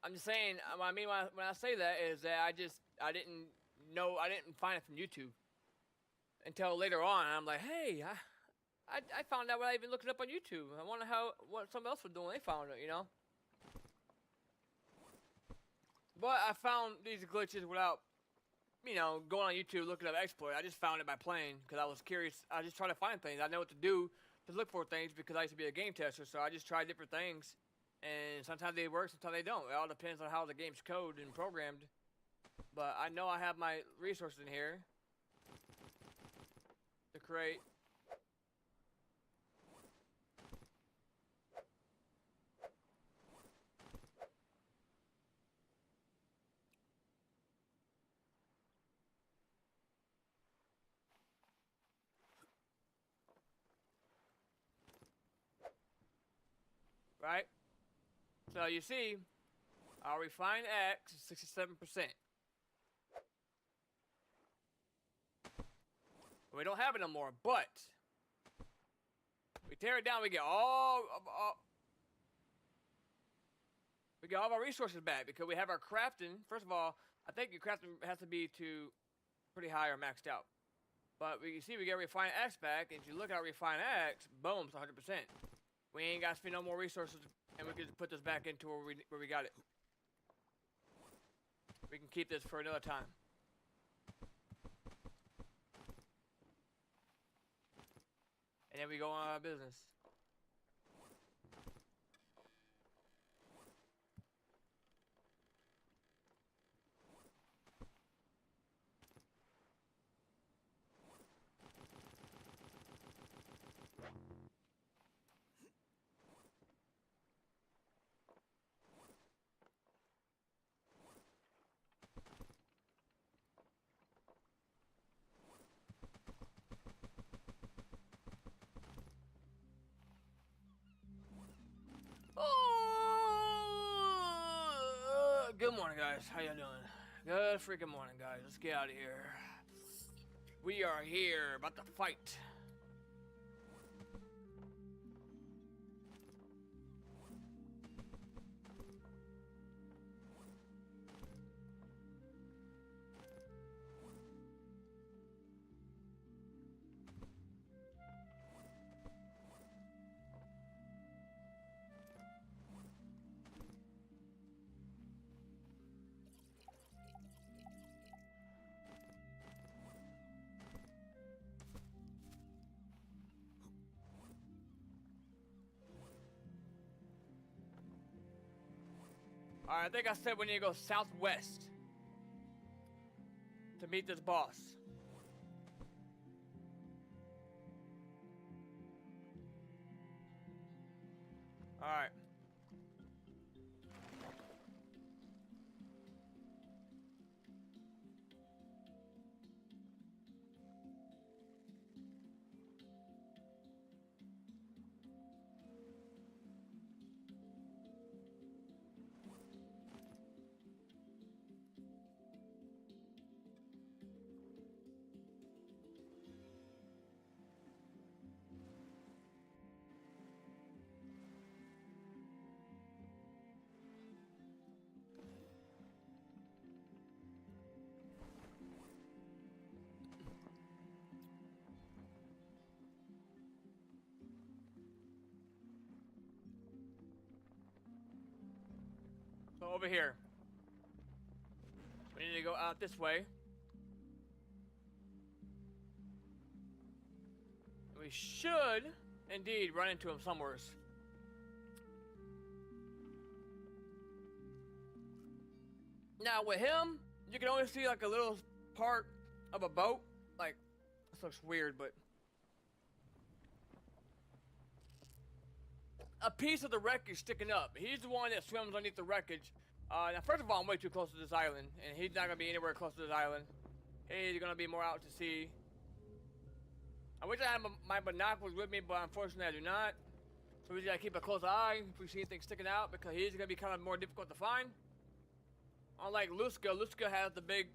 I'm just saying, what I mean when I say that is that I didn't find it from YouTube until later on. I'm like, hey, I found out without even looking up on YouTube. I wonder what somebody else was doing. They found it, you know. But I found these glitches without, you know, going on YouTube looking up exploit. I just found it by playing because I was curious. I just try to find things. I know what to do to look for things because I used to be a game tester. So I just try different things, and sometimes they work, sometimes they don't. It all depends on how the game's coded and programmed. But I know I have my resources in here to create. Right? So you see, our refined X is 67%. We don't have it no more, but we tear it down, we get all of our resources back because we have our crafting. First of all, I think your crafting has to be to pretty high or maxed out. But you see we get refined X back, and if you look at our refined X, boom, it's 100%. We ain't got to spend no more resources, and we can just put this back into where we got it. We can keep this for another time. And then we go on our business. Good morning, guys. How you doing? Good freaking morning, guys. Let's get out of here. We are here about to fight. Alright, I think I said we need to go southwest to meet this boss. Alright. So over here. We need to go out this way. We should indeed run into him somewhere. Now with him, you can only see like a little part of a boat. Like, this looks weird, but a piece of the wreckage sticking up. He's the one that swims underneath the wreckage. Now, first of all, I'm way too close to this island, and he's not gonna be anywhere close to this island. He's gonna be more out to sea. I wish I had my binoculars with me, but unfortunately I do not. So we just gotta keep a close eye if we see anything sticking out, because he's gonna be kind of more difficult to find. Unlike Lusca, Lusca has the big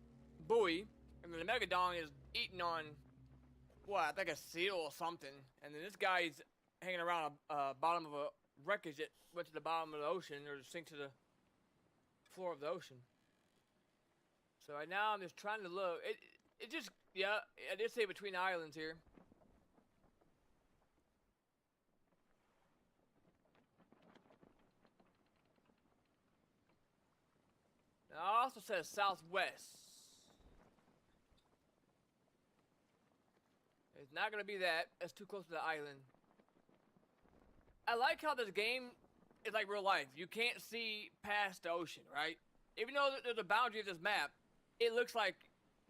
buoy, and then the Megadon is eating on what, I think a seal or something. And then this guy's hanging around a bottom of a wreckage that went to the bottom of the ocean or sink to the floor of the ocean. So right now I'm just trying to look. It just, yeah, I did say between islands here. Now, it also says southwest. It's not gonna be that. That's too close to the island. I like how this game is like real life. You can't see past the ocean, right? Even though there's a boundary of this map, it looks like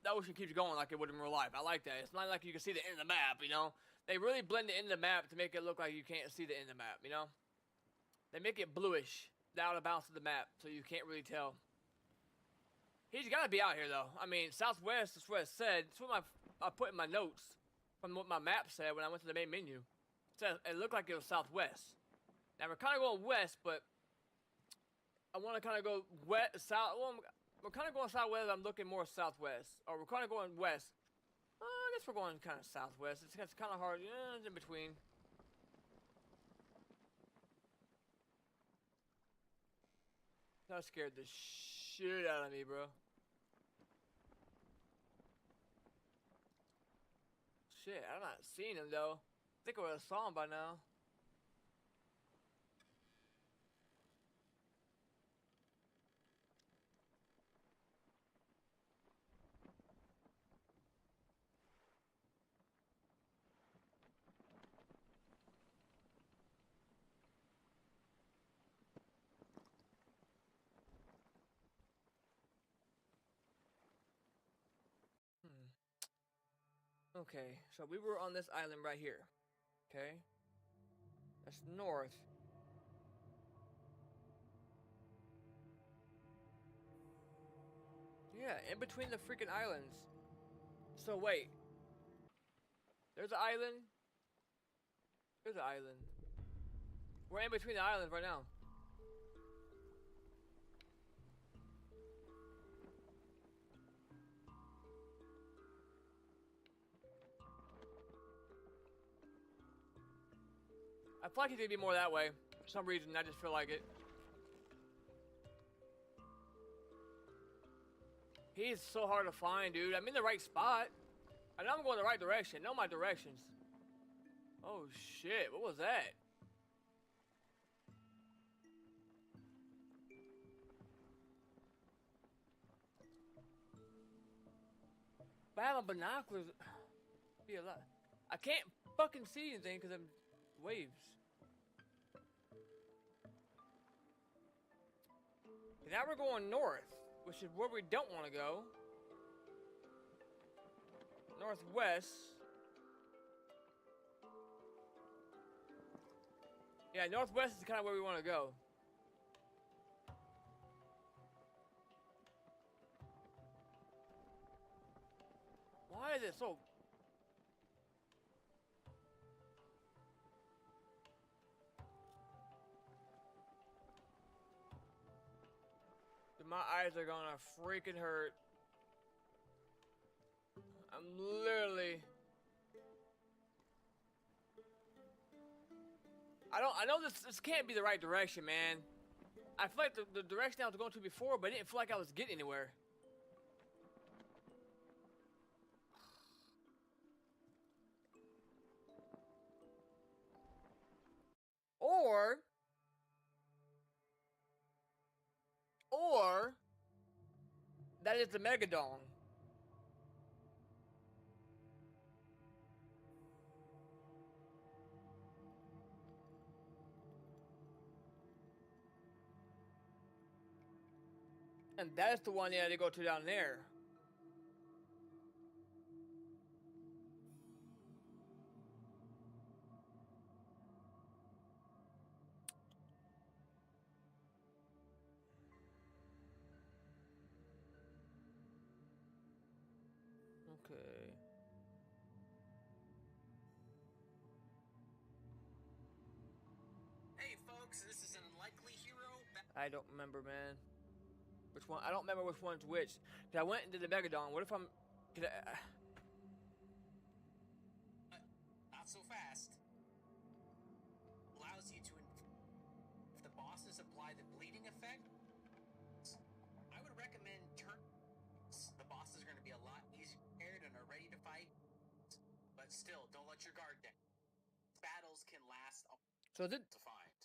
the ocean keeps going like it would in real life. I like that. It's not like you can see the end of the map, you know? They really blend the end of the map to make it look like you can't see the end of the map, you know? They make it bluish, down the bounce of the map, so you can't really tell. He's gotta be out here, though. I mean, southwest is what it said. It's what I put in my notes from what my map said when I went to the main menu. It looked like it was southwest. Now, we're kind of going west, but I want to kind of go west, south. Well, we're kind of going southwest. I'm looking more southwest. Or we're kind of going west. I guess we're going kind of southwest. It's kind of hard. Yeah, it's in between. That scared the shit out of me, bro. Shit, I'm not seeing him, though. I think I would have saw him by now. Okay, so we were on this island right here. Okay. That's north. Yeah, in between the freaking islands. So wait. There's an island. There's an island. We're in between the islands right now. I feel like it's gonna be more that way. For some reason, I just feel like it. He's so hard to find, dude. I'm in the right spot. I know I'm going the right direction. I know my directions. Oh, shit. What was that? If I have my binoculars, be a lot. I can't fucking see anything because I'm waves. Now we're going north, which is where we don't want to go. Northwest. Yeah, northwest is kind of where we want to go. Why is it so... My eyes are gonna freaking hurt. I'm literally... I know this can't be the right direction, man. I feel like the direction I was going to before, but I didn't feel like I was getting anywhere. Or that is the Megadon. And that is the one they go to down there. Okay. Hey folks, this is an unlikely hero. I don't remember, man. Which one? I don't remember which one's which. Cause I went into the Megadon. What if I'm... so fast. Allows you to if the bosses apply the bleeding effect. I would recommend the bosses are going to be a lot easier prepared and are ready to fight. But still, don't let your guard down. Battles can last So did to find.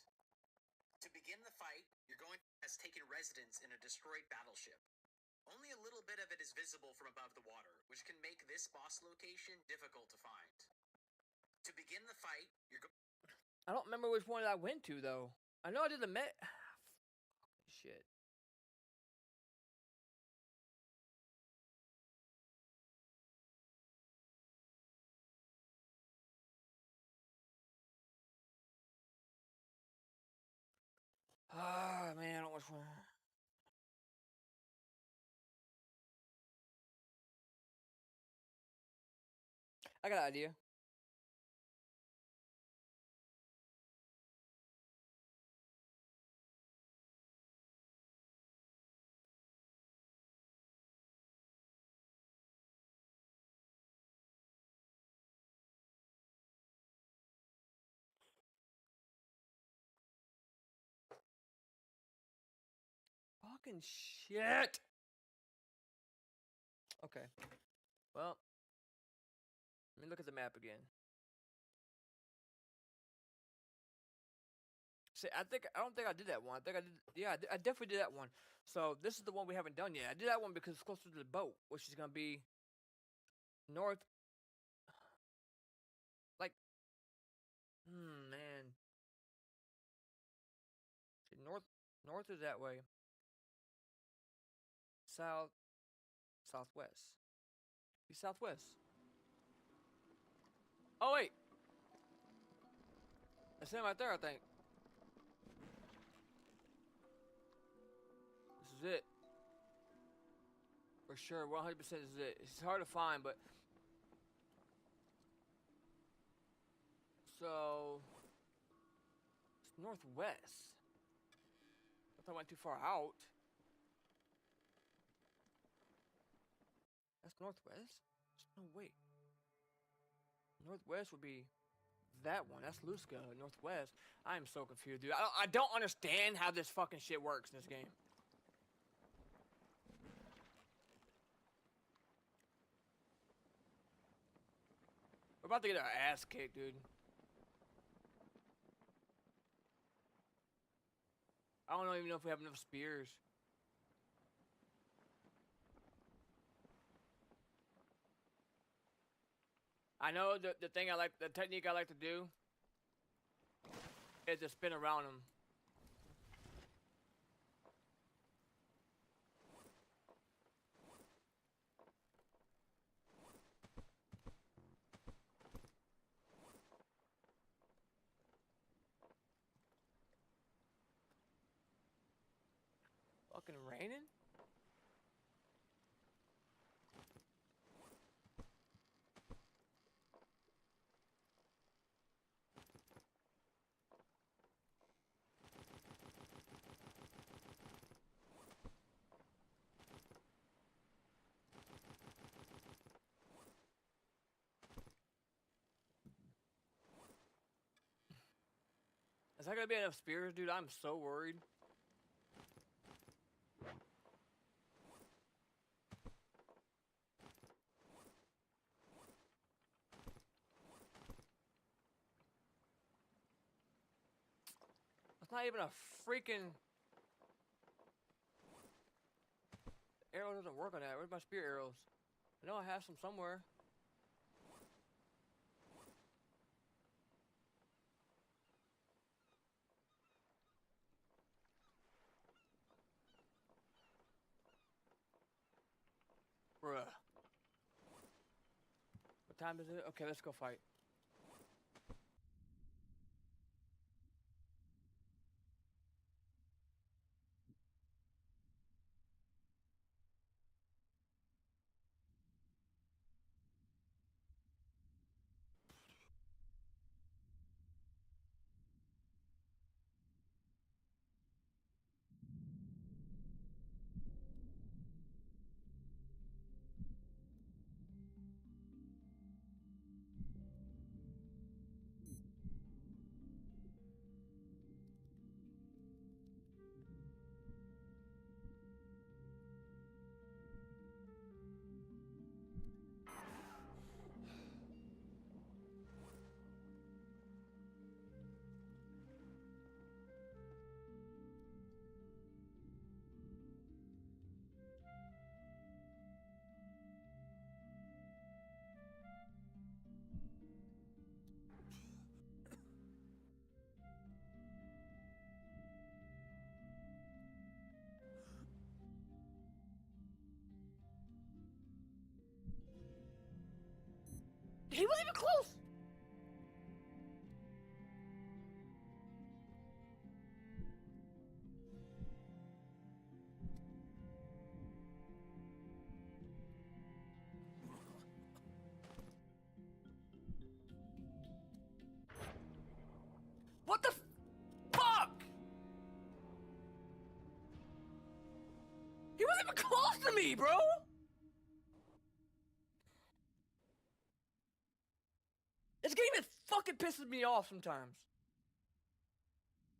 To begin the fight, you're going has taken residence in a destroyed battleship. Only a little bit of it is visible from above the water, which can make this boss location difficult to find. To begin the fight, you're going. I don't remember which one I went to though. I know I did the Met. Shit. Ah, man, I don't know which one. I got an idea. Fucking shit. Okay. Well, let me look at the map again. See, I don't think I did that one. I think I did. Yeah, I definitely did that one. So this is the one we haven't done yet. I did that one because it's closer to the boat, which is gonna be north. Like, man. See, north is that way. South, southwest. Be southwest. Oh wait, that's him right there. I think. This is it. For sure, 100% is it. It's hard to find, but so it's northwest. I thought I went too far out. That's northwest? No, wait. Northwest would be that one. That's Lusca, northwest. I am so confused, dude. I don't understand how this fucking shit works in this game. We're about to get our ass kicked, dude. I don't even know if we have enough spears. I know the thing the technique I like to do is to spin around them. Fucking raining? Is that gonna be enough spears, dude? I'm so worried. It's not even a freaking arrow doesn't work on that. Where's my spear arrows? I know I have some somewhere. Bruh. What time is it? Okay, let's go fight. He wasn't even close. What the fuck? He wasn't even close to me, bro. This game is fucking pisses me off sometimes.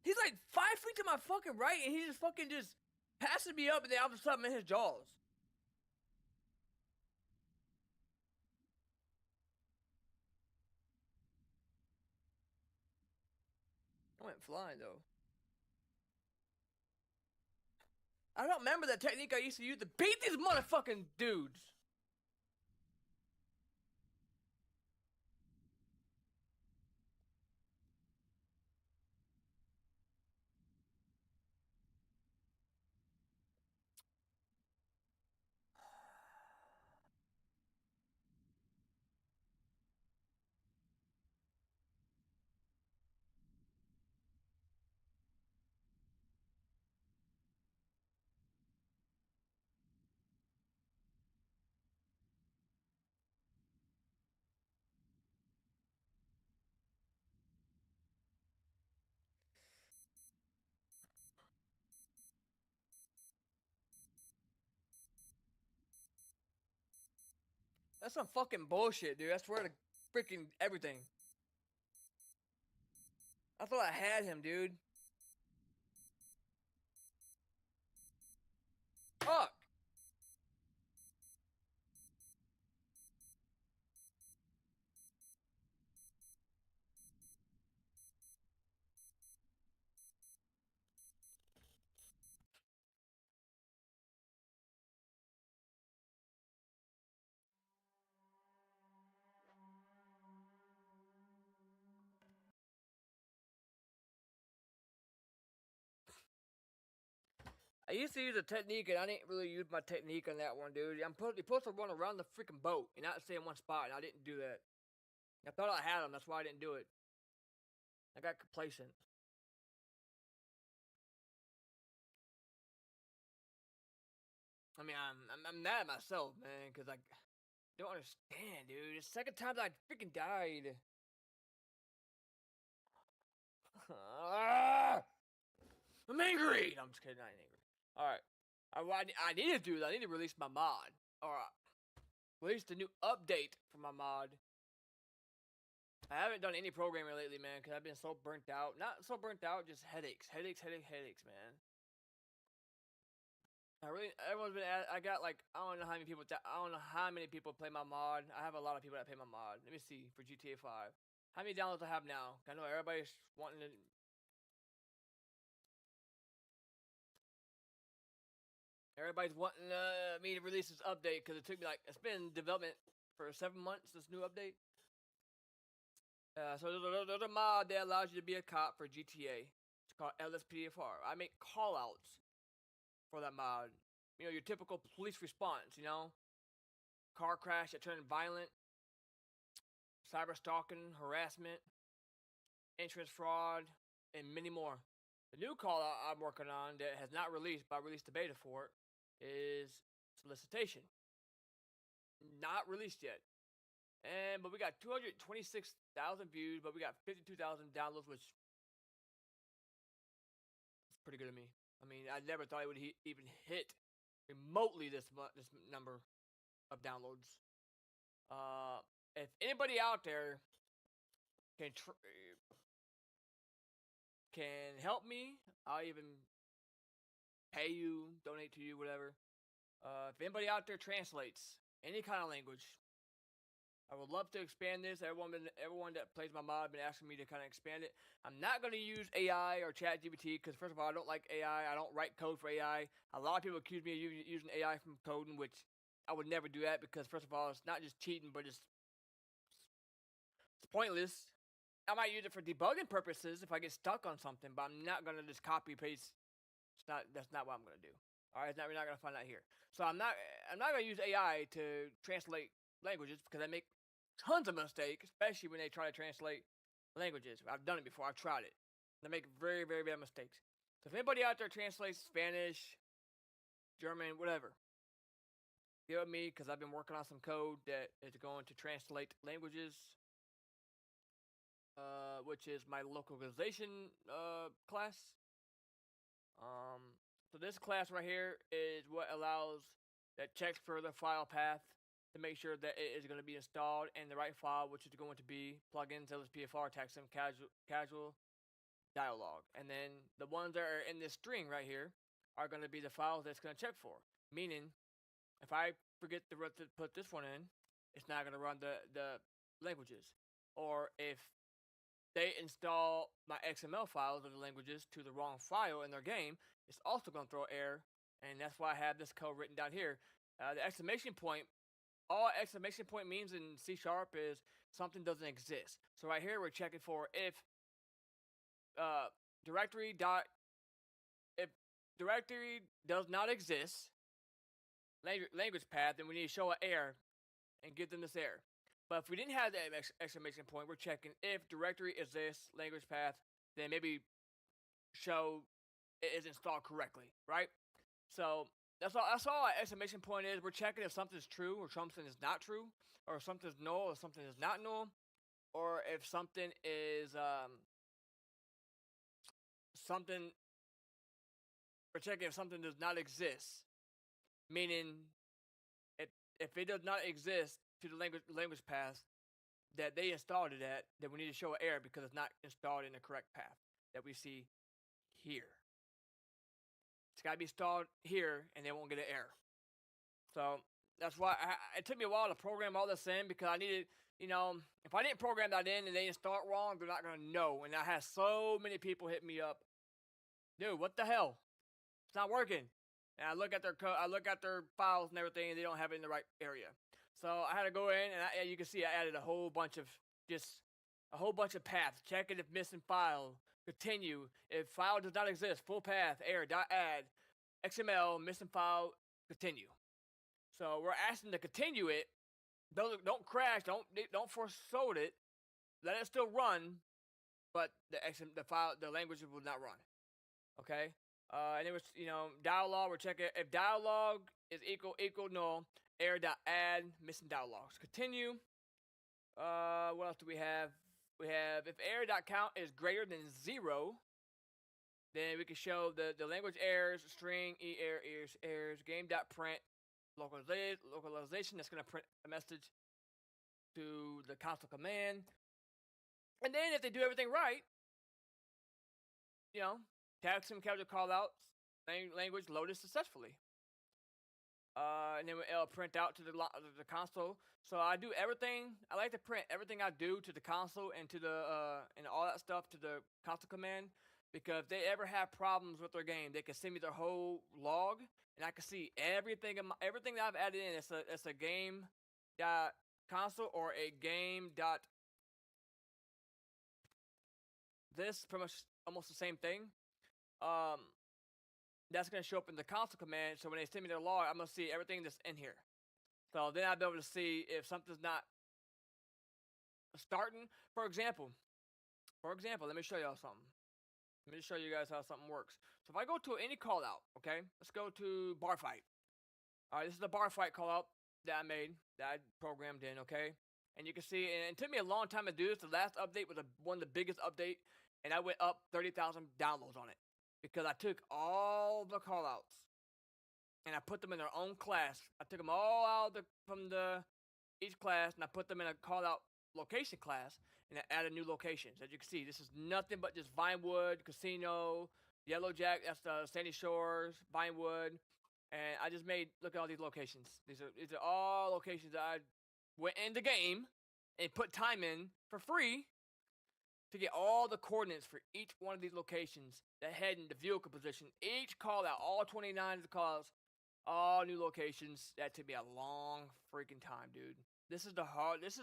He's like 5 feet to my fucking right, and he just fucking just passing me up, and then all of a sudden I'm in his jaws. I went flying though. I don't remember that technique I used to use to beat these motherfucking dudes. That's some fucking bullshit, dude. I swear to freaking everything. I thought I had him, dude. Fuck. I used to use a technique, and I didn't really use my technique on that one, dude. You're supposed to run around the freaking boat and not stay in one spot, and I didn't do that. I thought I had him, that's why I didn't do it. I got complacent. I mean, I'm mad at myself, man, because I don't understand, dude. It's the second time that I freaking died. I'm angry! No, I'm just kidding, I ain't angry. Alright. I need to do that. I need to release my mod. Or release the new update for my mod. I haven't done any programming lately, man, because I've been so burnt out. Not so burnt out, just headaches. Headaches, man. Everyone's been, I got like, I don't know how many people play my mod. I have a lot of people that play my mod. Let me see, for GTA 5. How many downloads I have now? I know everybody's wanting to... Everybody's wanting me to release this update, because it took me like, it's been in development for 7 months, this new update. So there's a mod that allows you to be a cop for GTA. It's called LSPDFR. I make callouts for that mod. You know, your typical police response, you know? Car crash that turned violent, cyber stalking, harassment, insurance fraud, and many more. The new callout I'm working on that has not released, but I released the beta for it, is solicitation. Not released yet. But we got 226,000 views, but we got 52,000 downloads, which is pretty good to me. I mean, I never thought it would even hit remotely this number of downloads. If anybody out there can help me, I'll even pay you, donate to you, whatever. If anybody out there translates any kind of language, I would love to expand this. Everyone that plays my mod been asking me to kind of expand it. I'm not going to use AI or ChatGPT because, first of all, I don't like AI. I don't write code for AI. A lot of people accuse me of using AI from coding, which I would never do that because, first of all, it's not just cheating, but it's pointless. I might use it for debugging purposes if I get stuck on something, but I'm not going to just copy paste. That's not what I'm going to do. All right, we're not going to find out here. So I'm not going to use AI to translate languages because I make tons of mistakes, especially when they try to translate languages. I've done it before. I've tried it. They make very, very bad mistakes. So if anybody out there translates Spanish, German, whatever, get with me because I've been working on some code that is going to translate languages, which is my localization class. So this class right here is what allows that checks for the file path to make sure that it is going to be installed in the right file, which is going to be plugins, LSPFR, taxim, casual, dialogue. And then the ones that are in this string right here are going to be the files that's going to check for. Meaning, if I forget to put this one in, it's not going to run the languages. Or if they install my XML files of the languages to the wrong file in their game, it's also going to throw error, and that's why I have this code written down here. The exclamation point, all exclamation point means in C# is something doesn't exist. So right here we're checking for if directory does not exist, language path, then we need to show an error and give them this error. But if we didn't have that exclamation point, we're checking if directory exists, language path, then maybe show it is installed correctly, right? So that's all an exclamation point is. We're checking if something's true or something is not true, or if something's null or something is not null, or if something is something. We're checking if something does not exist, meaning if it does not exist to the language path that they installed it at, then we need to show an error because it's not installed in the correct path that we see here. It's got to be installed here, and they won't get an error. So that's why it took me a while to program all this in, because I needed, if I didn't program that in and they install it wrong, they're not going to know. And I had so many people hit me up, dude, what the hell? It's not working. And I look at their code, I look at their files and everything, and they don't have it in the right area. So I had to go in, and you can see I added a whole bunch of paths. Check it if missing file. Continue. If file does not exist, full path, error, .add, XML, missing file, continue. So we're asking to continue it. Don't crash. Don't force load it. Let it still run, but the language will not run. Okay. And it was, dialogue. We're checking if dialogue is equal null, error.add, missing dialogues. Continue. What else do we have? We have if error.count is greater than 0, then we can show the language errors, string, errors, game.print, localization. That's going to print a message to the console command. And then if they do everything right, taxim, casual callouts, language loaded successfully. And then it'll print out to the console. So I do everything. I like to print everything I do to the console and to and all that stuff to the console command, because if they ever have problems with their game, they can send me their whole log, and I can see everything that I've added in. It's a game dot console or a game dot this, pretty much almost the same thing. That's going to show up in the console command. So when they send me their log, I'm going to see everything that's in here. So then I'll be able to see if something's not starting. For example, let me show y'all something. Let me show you guys how something works. So if I go to any call out, okay, let's go to bar fight. All right, this is the bar fight call out that I made, that I programmed in, okay? And you can see, and it took me a long time to do this. The last update was one of the biggest update, and I went up 30,000 downloads on it, because I took all the callouts and I put them in their own class. I took them all out from each class, and I put them in a callout location class, and I added new locations. As you can see, this is nothing but just Vinewood, Casino, Yellowjack, that's the Sandy Shores, Vinewood, and I just look at all these locations. These are all locations that I went in the game and put time in for free to get all the coordinates for each one of these locations that head into vehicle position. Each call out, all 29 of the calls, all new locations. That took me a long freaking time, dude. This is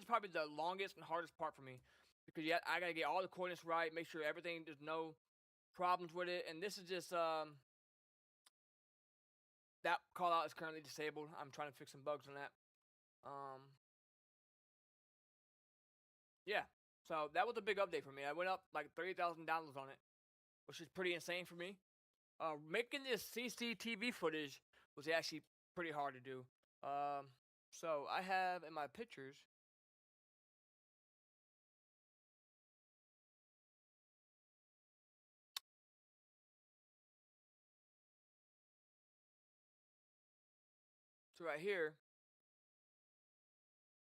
probably the longest and hardest part for me, because I gotta get all the coordinates right, make sure there's no problems with it. And this is just that call out is currently disabled. I'm trying to fix some bugs on that. Yeah. So that was a big update for me. I went up like 30,000 downloads on it, which is pretty insane for me. Making this CCTV footage was actually pretty hard to do. So I have in my pictures. So right here,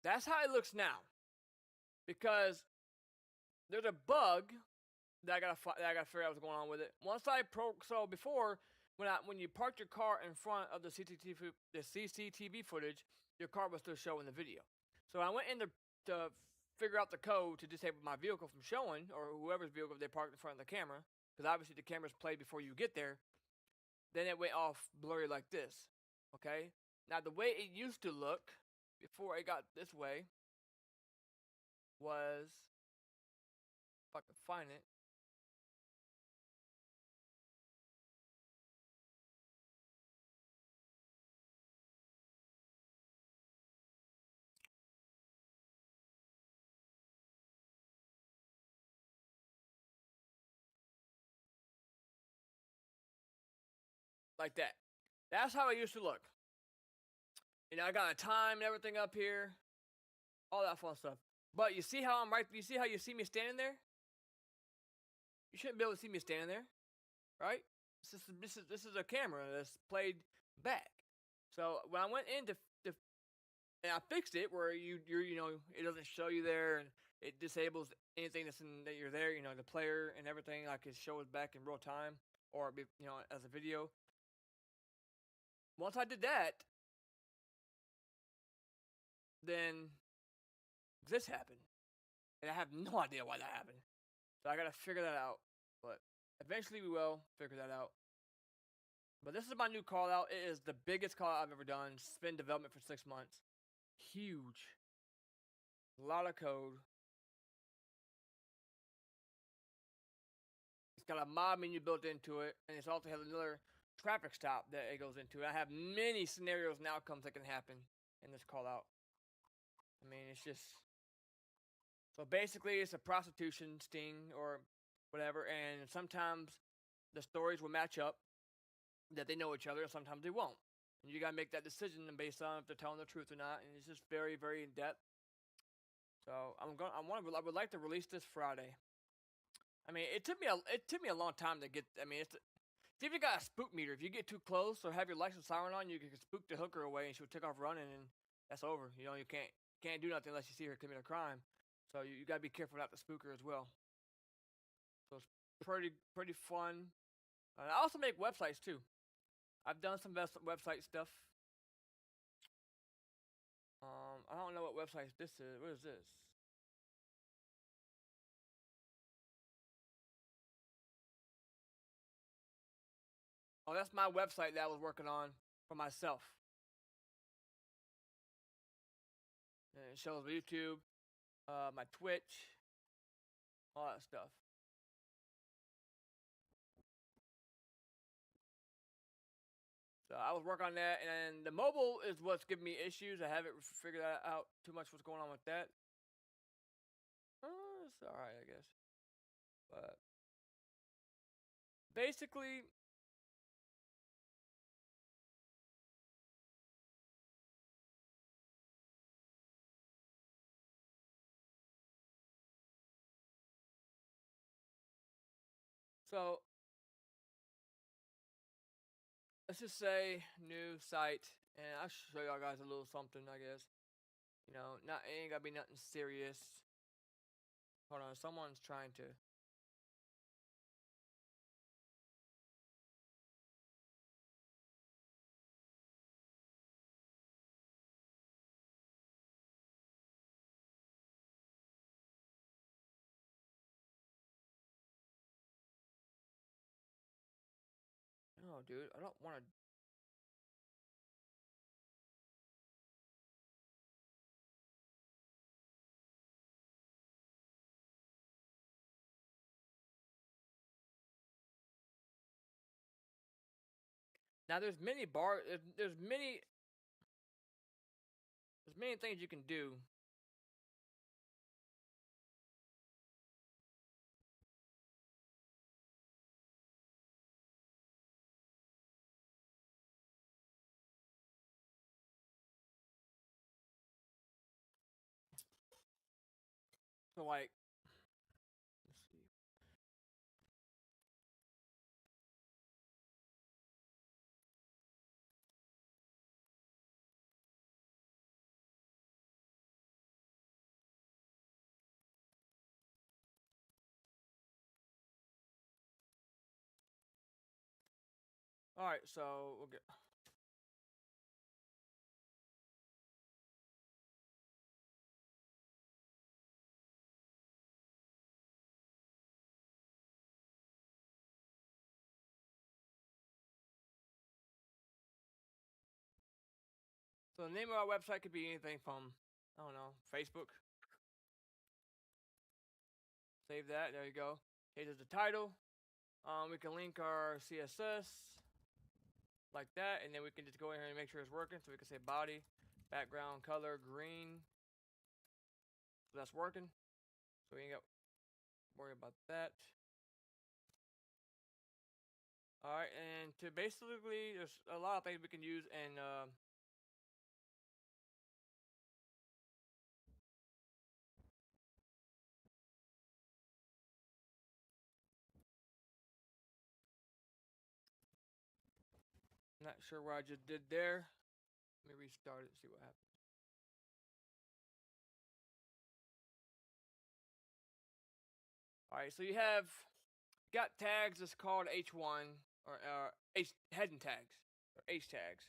that's how it looks now. Because there's a bug that I gotta figure out what's going on with it. So before when you parked your car in front of the CCTV footage, your car was still showing the video. So I went in to figure out the code to disable my vehicle from showing, or whoever's vehicle they parked in front of the camera, because obviously the camera's played before you get there. Then it went off blurry like this. Okay. Now the way it used to look before it got this way was, if I could find it, like that. That's how it used to look. You know, I got a time and everything up here, all that fun stuff. But you see how I'm right? You see how you see me standing there? You shouldn't be able to see me standing there, right? This is a camera that's played back. So when I went in to and I fixed it where you know it doesn't show you there and it disables anything that you're there. You know, the player and everything, like it shows back in real time or you know as a video. Once I did that, then this happened, and I have no idea why that happened. So I gotta figure that out. But eventually we will figure that out. But this is my new call out. It is the biggest call out I've ever done. It's been development for 6 months. Huge. A lot of code. It's got a mod menu built into it, and it's also has another traffic stop that it goes into. I have many scenarios and outcomes that can happen in this call out. I mean, it's just so basically it's a prostitution sting or whatever, and sometimes the stories will match up that they know each other, and sometimes they won't. And you gotta make that decision based on if they're telling the truth or not. And it's just very, very in depth. So I would like to release this Friday. I mean, it took me a long time to get. I mean, it's even got a spook meter. If you get too close or have your license siren on, you can spook the hooker away, and she'll take off running, and that's over. You know, you can't do nothing unless you see her commit a crime. So you gotta be careful not to spook her as well. So it's pretty fun. I also make websites too. I've done some website stuff. I don't know what website this is. What is this? Oh, that's my website that I was working on for myself. And it shows YouTube, my Twitch, all that stuff. So I was working on that, and the mobile is what's giving me issues. I haven't figured out too much what's going on with that. It's all right, I guess. But basically, so let's just say new site, and I'll show y'all guys a little something, I guess. You know, not it ain't gotta be nothing serious. Hold on, someone's trying to. No, dude, I don't want to. Now there's many there's many things you can do So like, let's see. All right, so we'll get. So the name of our website could be anything from, I don't know, Facebook. Save that. There you go. Here's the title. We can link our CSS like that, and then we can just go in here and make sure it's working. So we can say body, background color, green. So that's working. So we ain't got to worry about that. All right, and to basically, there's a lot of things we can use, and not sure what I just did there. Let me restart it, see what happens. All right, so you have got tags that's called H1 or H heading tags or H tags.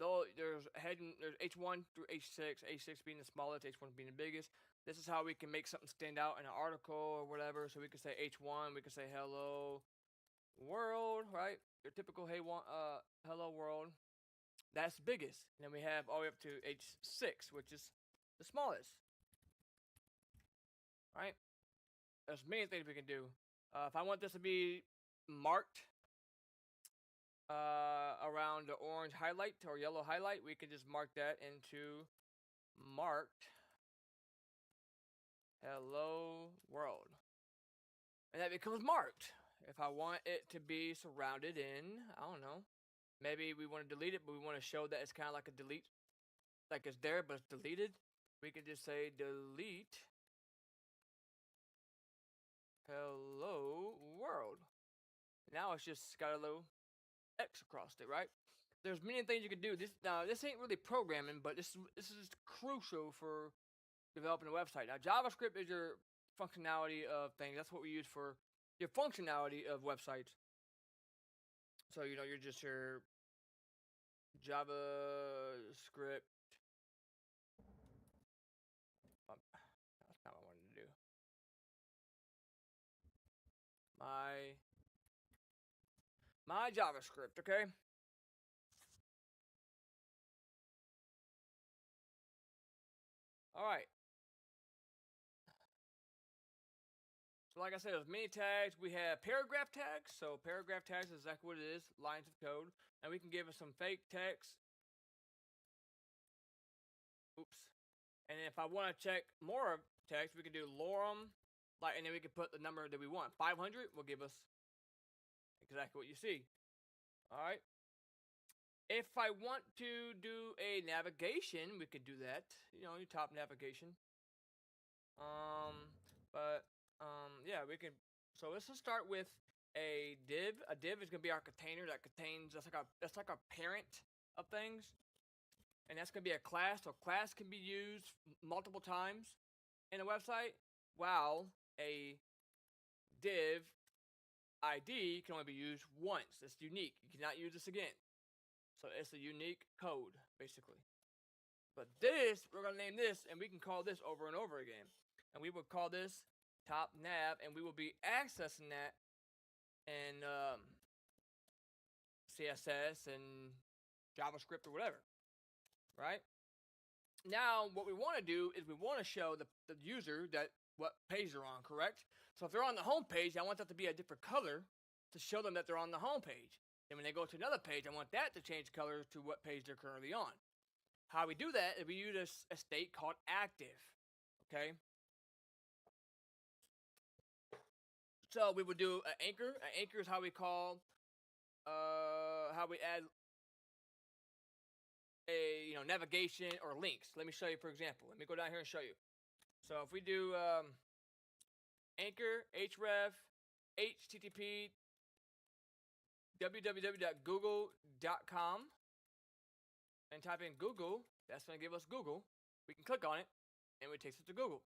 Though there's H1 through H6, H6 being the smallest, H1 being the biggest. This is how we can make something stand out in an article or whatever. So we can say H1, we can say hello world, right? Your typical hello world. That's the biggest. And then we have all the way up to H6, which is the smallest. Right? There's many things we can do. If I want this to be marked around the orange highlight or yellow highlight, we can just mark that into marked hello world. And that becomes marked. If I want it to be surrounded in, I don't know, maybe we want to delete it, but we want to show that it's kind of like a delete, like it's there, but it's deleted. We can just say delete hello world. Now it's just got a little X across it, right? There's many things you can do. This ain't really programming, but this is crucial for developing a website. Now JavaScript is your functionality of things. That's what we use for your functionality of websites. So you're just your JavaScript. That's not what I wanted to do. My JavaScript, okay? All right. So like I said, there's many tags. We have paragraph tags. So paragraph tags is exactly what it is, lines of code. And we can give it some fake text. Oops. And if I want to check more text, we can do lorem, and then we can put the number that we want. 500 will give us exactly what you see. All right. If I want to do a navigation, we could do that. Your top navigation. Yeah, we can. So let's just start with a div. A div is gonna be our container that contains that's like our parent of things, and that's gonna be a class. So class can be used multiple times in a website, while a div ID can only be used once. It's unique. You cannot use this again. So it's a unique code, basically. But this, we're going to name this, and we can call this over and over again. And we will call this top nav, and we will be accessing that in CSS and JavaScript or whatever, right? Now, what we want to do is we want to show the user that what page they're on, correct? So if they're on the home page, I want that to be a different color to show them that they're on the home page. Then when they go to another page, I want that to change color to what page they're currently on. How we do that is we use a state called active, okay? So we would do an anchor. An anchor is how we call, how we add a navigation or links. Let me show you, for example. Let me go down here and show you. So if we do Anchor, href, http www.google.com and type in Google, that's going to give us Google. We can click on it and it takes us to Google.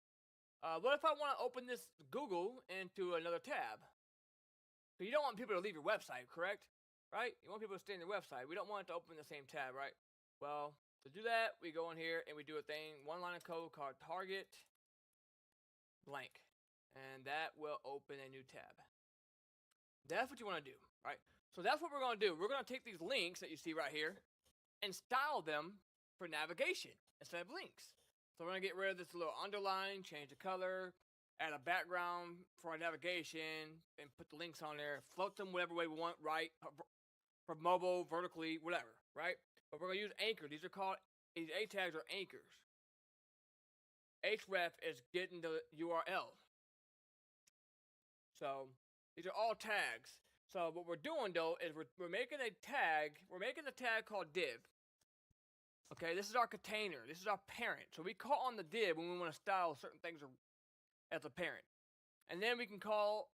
What if I want to open this Google into another tab? So you don't want people to leave your website, correct? Right? You want people to stay in your website. We don't want it to open the same tab, right? Well, to do that, we go in here and we do a thing, one line of code called target blank. And that will open a new tab. That's what you want to do, right? So that's what we're going to do. We're going to take these links that you see right here and style them for navigation instead of links. So we're going to get rid of this little underline, change the color, add a background for our navigation, and put the links on there, float them whatever way we want, right? For mobile, vertically, whatever, right? But we're going to use anchor. These A tags are anchors. href is getting the URL. So these are all tags. So what we're doing though is we're making a tag. We're making a tag called div. Okay, this is our container. This is our parent. So we call on the div when we want to style certain things as a parent. And then we can call,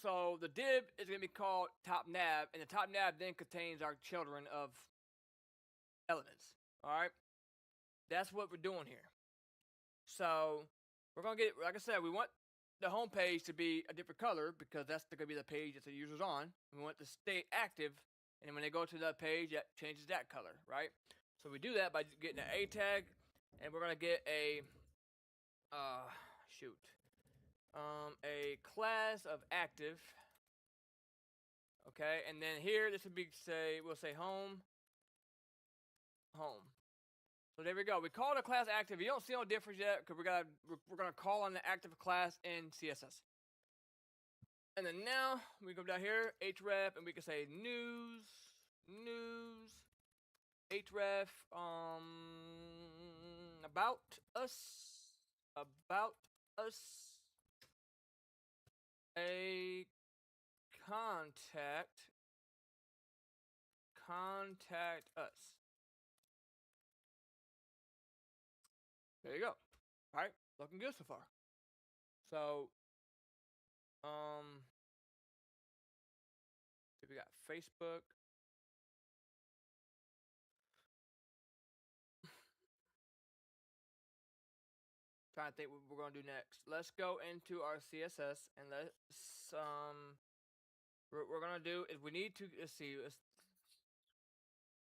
so the div is going to be called top nav, and the top nav then contains our children of elements. All right, that's what we're doing here. So we're going to get, like I said, we want the home page to be a different color because that's going to be the page that the user's on. We want it to stay active, and then when they go to that page, that changes that color, right? So we do that by getting an A tag, and we're going to get a class of active. Okay, and then here this would be we'll say home. So there we go. We call the class active. You don't see no difference yet because we're gonna call on the active class in CSS. And then now we go down here, href, and we can say news, href, about us, a contact us. There you go. All right, looking good so far. So, we got Facebook. Trying to think what we're gonna do next. Let's go into our CSS and let's what we're gonna do is we need to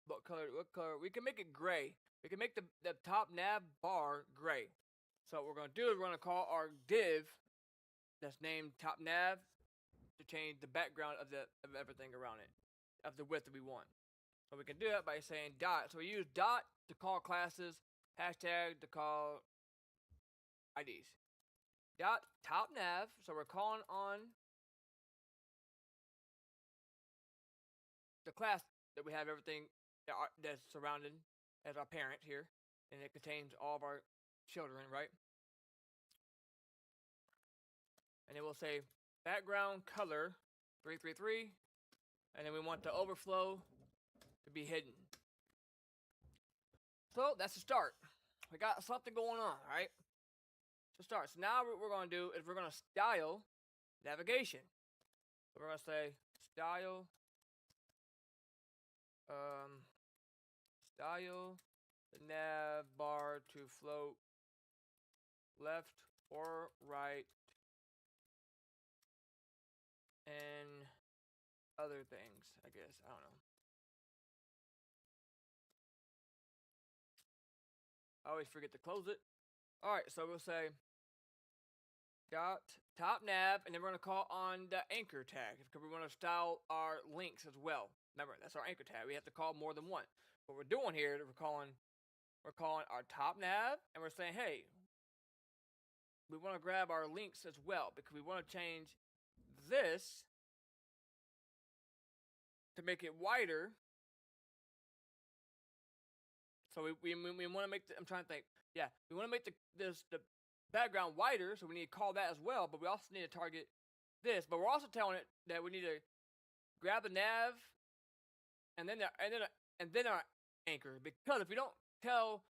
what color we can make it gray. We can make the top nav bar gray. So what we're gonna do is we're gonna call our div that's named top nav to change the background of everything around it, of the width that we want. So we can do that by saying dot. So we use dot to call classes, hashtag to call IDs. Dot top nav. So we're calling on the class that we have everything that's surrounded as our parent here, and it contains all of our children, right? And then we'll say background color 333, and then we want the overflow to be hidden. So that's the start. We got something going on, right? So start. So now what we're going to do is we're going to style navigation. So we're going to say style the nav bar to float left or right and other things, I guess. I don't know. I always forget to close it. All right, so we'll say dot top nav, and then we're going to call on the anchor tag because we want to style our links as well. Remember, that's our anchor tag. We have to call more than one. What we're doing here is we're calling our top nav, and we're saying, hey, we want to grab our links as well because we want to change this to make it wider. So we want to make I'm trying to think. Yeah, we want to make the background wider, so we need to call that as well. But we also need to target this. But we're also telling it that we need to grab the nav and then our anchor, because if we don't tell,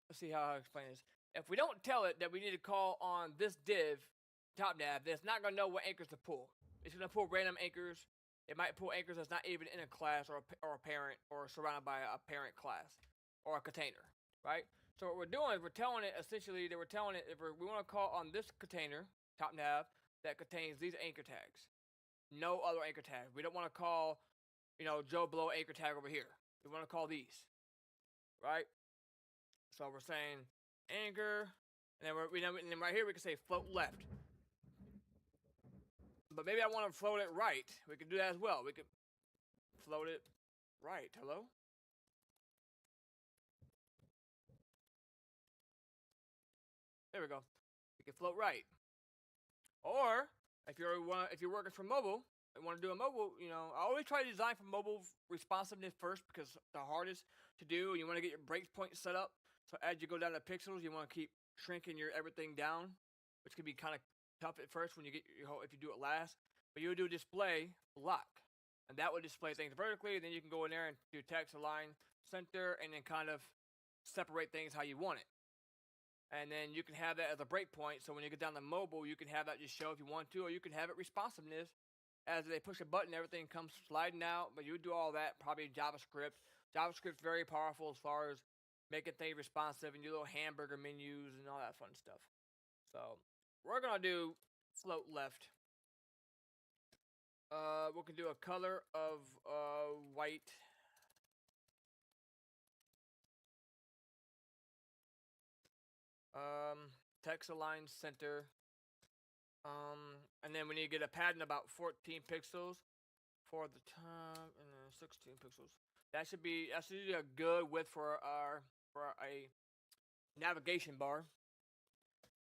let's see how I explain this. if we don't tell it that we need to call on this div top nav, then it's not gonna know what anchors to pull. It's gonna pull random anchors. It might pull anchors that's not even in a class or a parent or surrounded by a parent class or a container, right? So what we're doing is we're telling it essentially that we're telling it if we want to call on this container top nav that contains these anchor tags, no other anchor tags. We don't want to call, Joe Blow anchor tag over here. We want to call these, right? So we're saying anchor, and then right here we can say float left. But maybe I want to float it right. We could do that as well. We could float it right. Hello? There we go. We can float right. Or if you're working for mobile and want to do a mobile, I always try to design for mobile responsiveness first because it's the hardest to do. You want to get your breakpoint set up. So as you go down to pixels, you want to keep shrinking your everything down, which can be kind of tough at first when you get if you do it last. But you would do display block, and that would display things vertically. Then you can go in there and do text align center, and then kind of separate things how you want it. And then you can have that as a breakpoint. So when you get down to mobile, you can have that just show if you want to, or you can have it responsiveness. As they push a button, everything comes sliding out. But you would do all that probably in JavaScript. JavaScript's very powerful as far as making things responsive and your little hamburger menus and all that fun stuff. So we're gonna do float left. We can do a color of white. Text align center. And then we need to get a padding about 14 pixels for the top, and then 16 pixels. That's usually a good width for a navigation bar.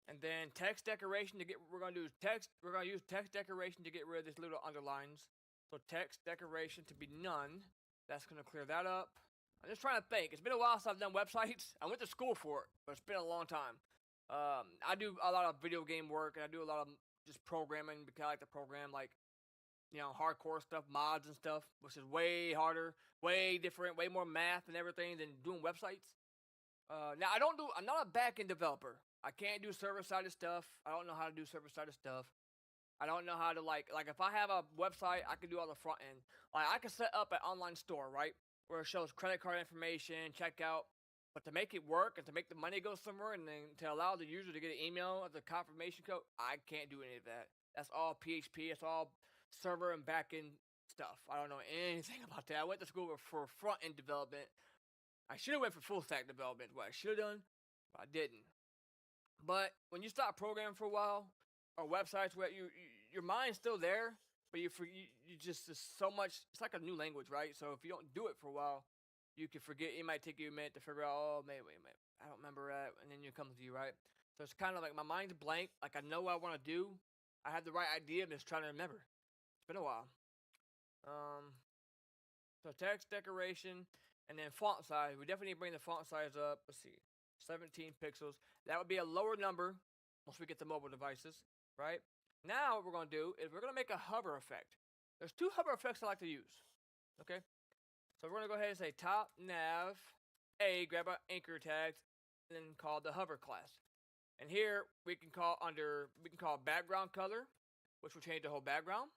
And then text decoration to get. We're gonna use text decoration to get rid of this little underlines. So text decoration to be none. That's gonna clear that up. I'm just trying to think. It's been a while since I've done websites. I went to school for it, but it's been a long time. I do a lot of video game work, and I do a lot of just programming because I like to program hardcore stuff, mods and stuff, which is way harder, way different, way more math and everything than doing websites. Now I'm not a back-end developer. I can't do server-sided stuff. I don't know how to do server-sided stuff. I don't know how to like if I have a website, I can do all the front end. Like I can set up an online store, right? Where it shows credit card information, checkout. But to make it work and to make the money go somewhere and then to allow the user to get an email as a confirmation code, I can't do any of that. That's all PHP. It's all server and back-end stuff. I don't know anything about that. I went to school for front-end development. I should have went for full-stack development. What I should have done, but I didn't. But when you stop programming for a while, or websites where your mind's still there, but you just so much. It's like a new language, right? So if you don't do it for a while, you can forget. It might take you a minute to figure out. Oh, wait, I don't remember that, and then it comes to you, right? So it's kind of like my mind's blank. Like I know what I want to do. I have the right idea. I'm just trying to remember. It's been a while. So text decoration and then font size. We definitely need to bring the font size up. Let's see, 17 pixels. That would be a lower number once we get the mobile devices, right? Now what we're going to do is we're going to make a hover effect. There's two hover effects I like to use, okay? So we're going to go ahead and say top nav A, grab our anchor tags, and then call the hover class. And here we can call background color, which will change the whole background.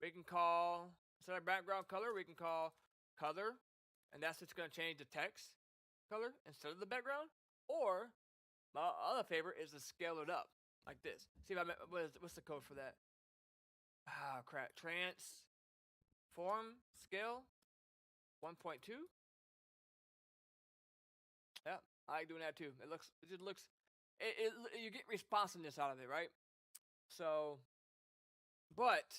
We can call, instead of background color, we can call color, and that's just going to change the text color instead of the background. Or my other favorite is to scale it up like this. See if what's the code for that? Ah, crap. Transform scale 1.2. Yeah, I like doing that too. It you get responsiveness out of it, right? So, but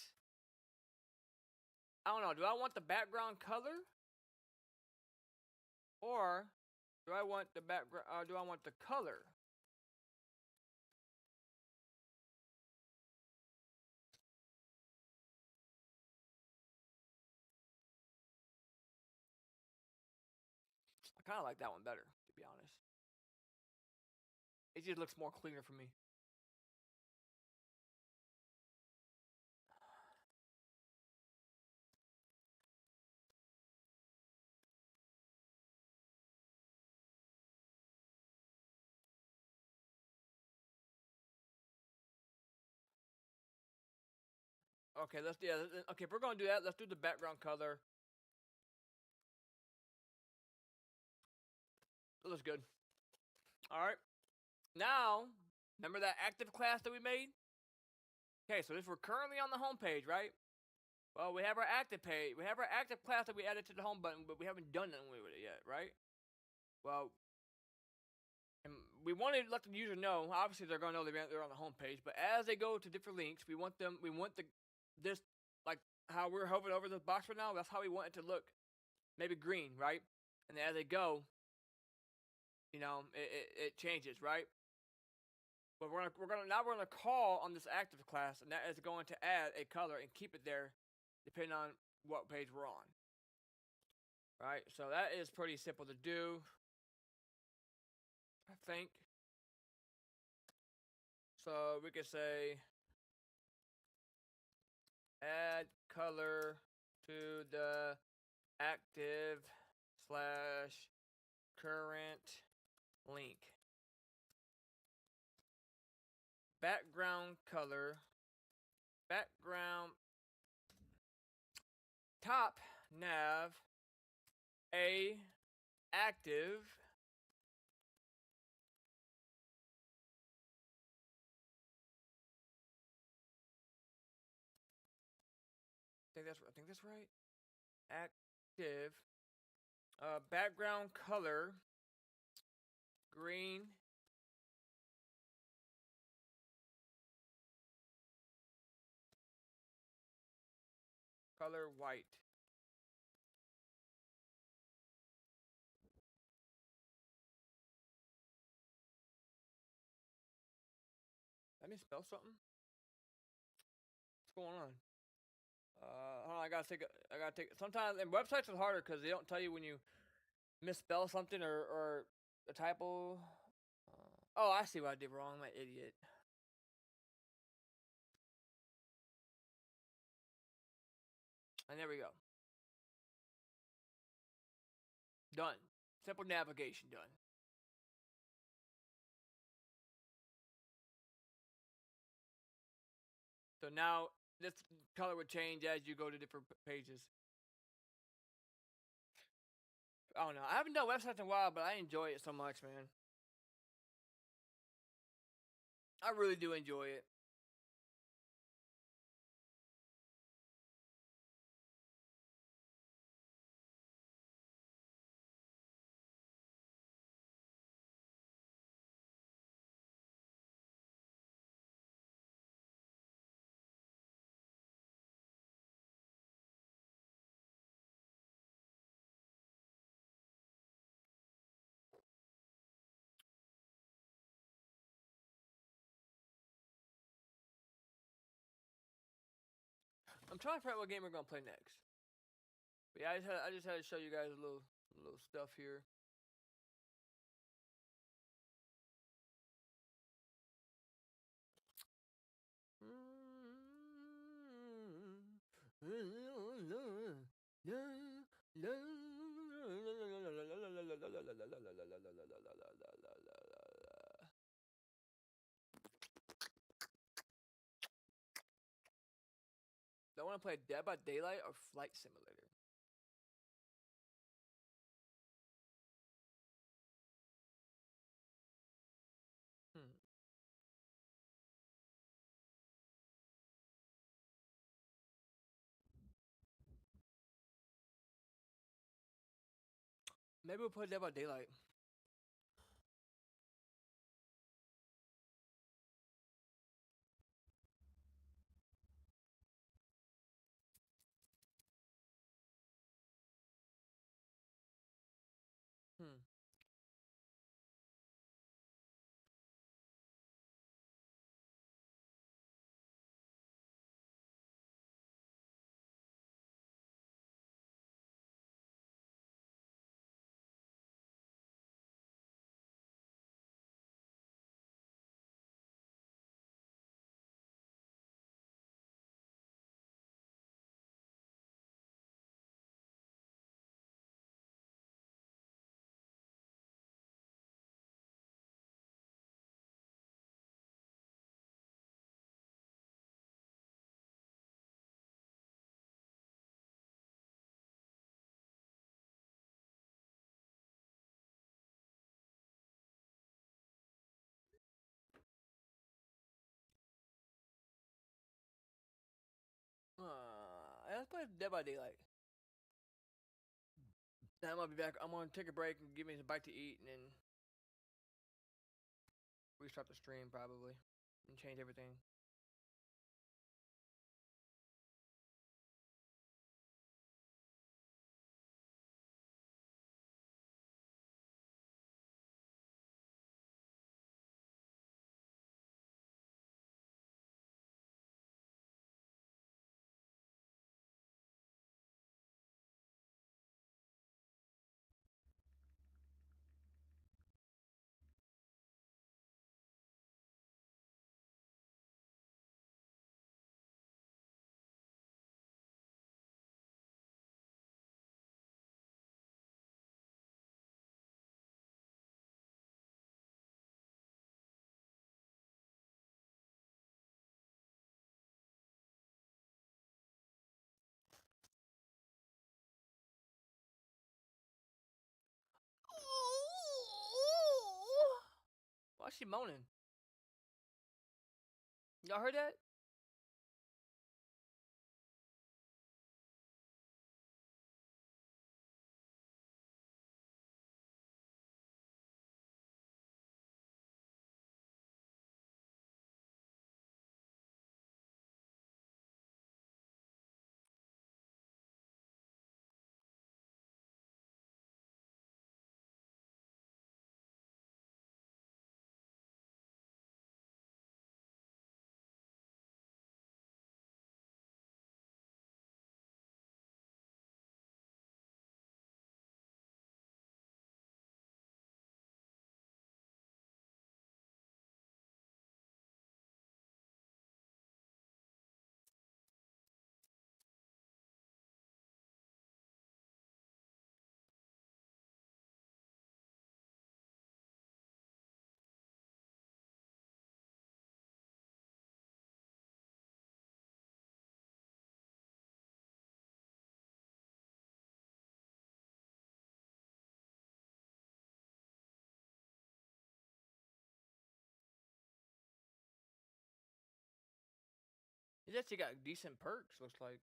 I don't know. Do I want the background color, or do I want the background? Do I want the color? I kind of like that one better, to be honest. It just looks more cleaner for me. Okay, let's okay. If we're gonna do that, let's do the background color. That looks good. All right. Now, remember that active class that we made? Okay, so if we're currently on the home page, right? Well, we have our active page. We have our active class that we added to the home button, but we haven't done anything with it yet, right? Well, and we want to let the user know. Obviously, they're gonna know they're on the home page, but as they go to different links, we want this like how we're hovering over the box right now. That's how we want it to look. Maybe green, right? And as they go, it changes, right? But we're gonna call on this active class, and that is going to add a color and keep it there, depending on what page we're on. Right, so that is pretty simple to do, I think. So we could say add color to the active / current link. Background color, background top nav a active I think that's right. Active background color green color white. Let me spell something. What's going on? Hold on, I gotta take. Sometimes and websites are harder because they don't tell you when you misspell something or a typo. Oh, I see what I did wrong. I'm an idiot. And there we go. Done. Simple navigation done. So now this color would change as you go to different pages. I don't know. I haven't done websites in a while, but I enjoy it so much, man. I really do enjoy it. I'm trying to figure out what game we're gonna play next. But yeah, I just had to show you guys a little stuff here. Do I want to play Dead by Daylight or Flight Simulator? Hmm. Maybe we'll play Dead by Daylight. Hmm. let's play Dead by Daylight. Then I'm gonna be back. I'm gonna take a break and give me a bite to eat, and then restart the stream probably and change everything. Why is she moaning? Y'all heard that? It actually got decent perks, looks like.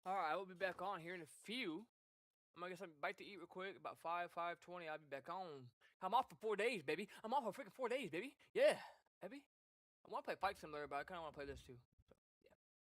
Alright, I will be back on here in a few. I'm gonna get some bite to eat real quick. About 5:20, I'll be back on. I'm off for 4 days, baby. I'm off for freaking 4 days, baby. Yeah, baby. I want to play Fight Simulator, but I kind of want to play this too.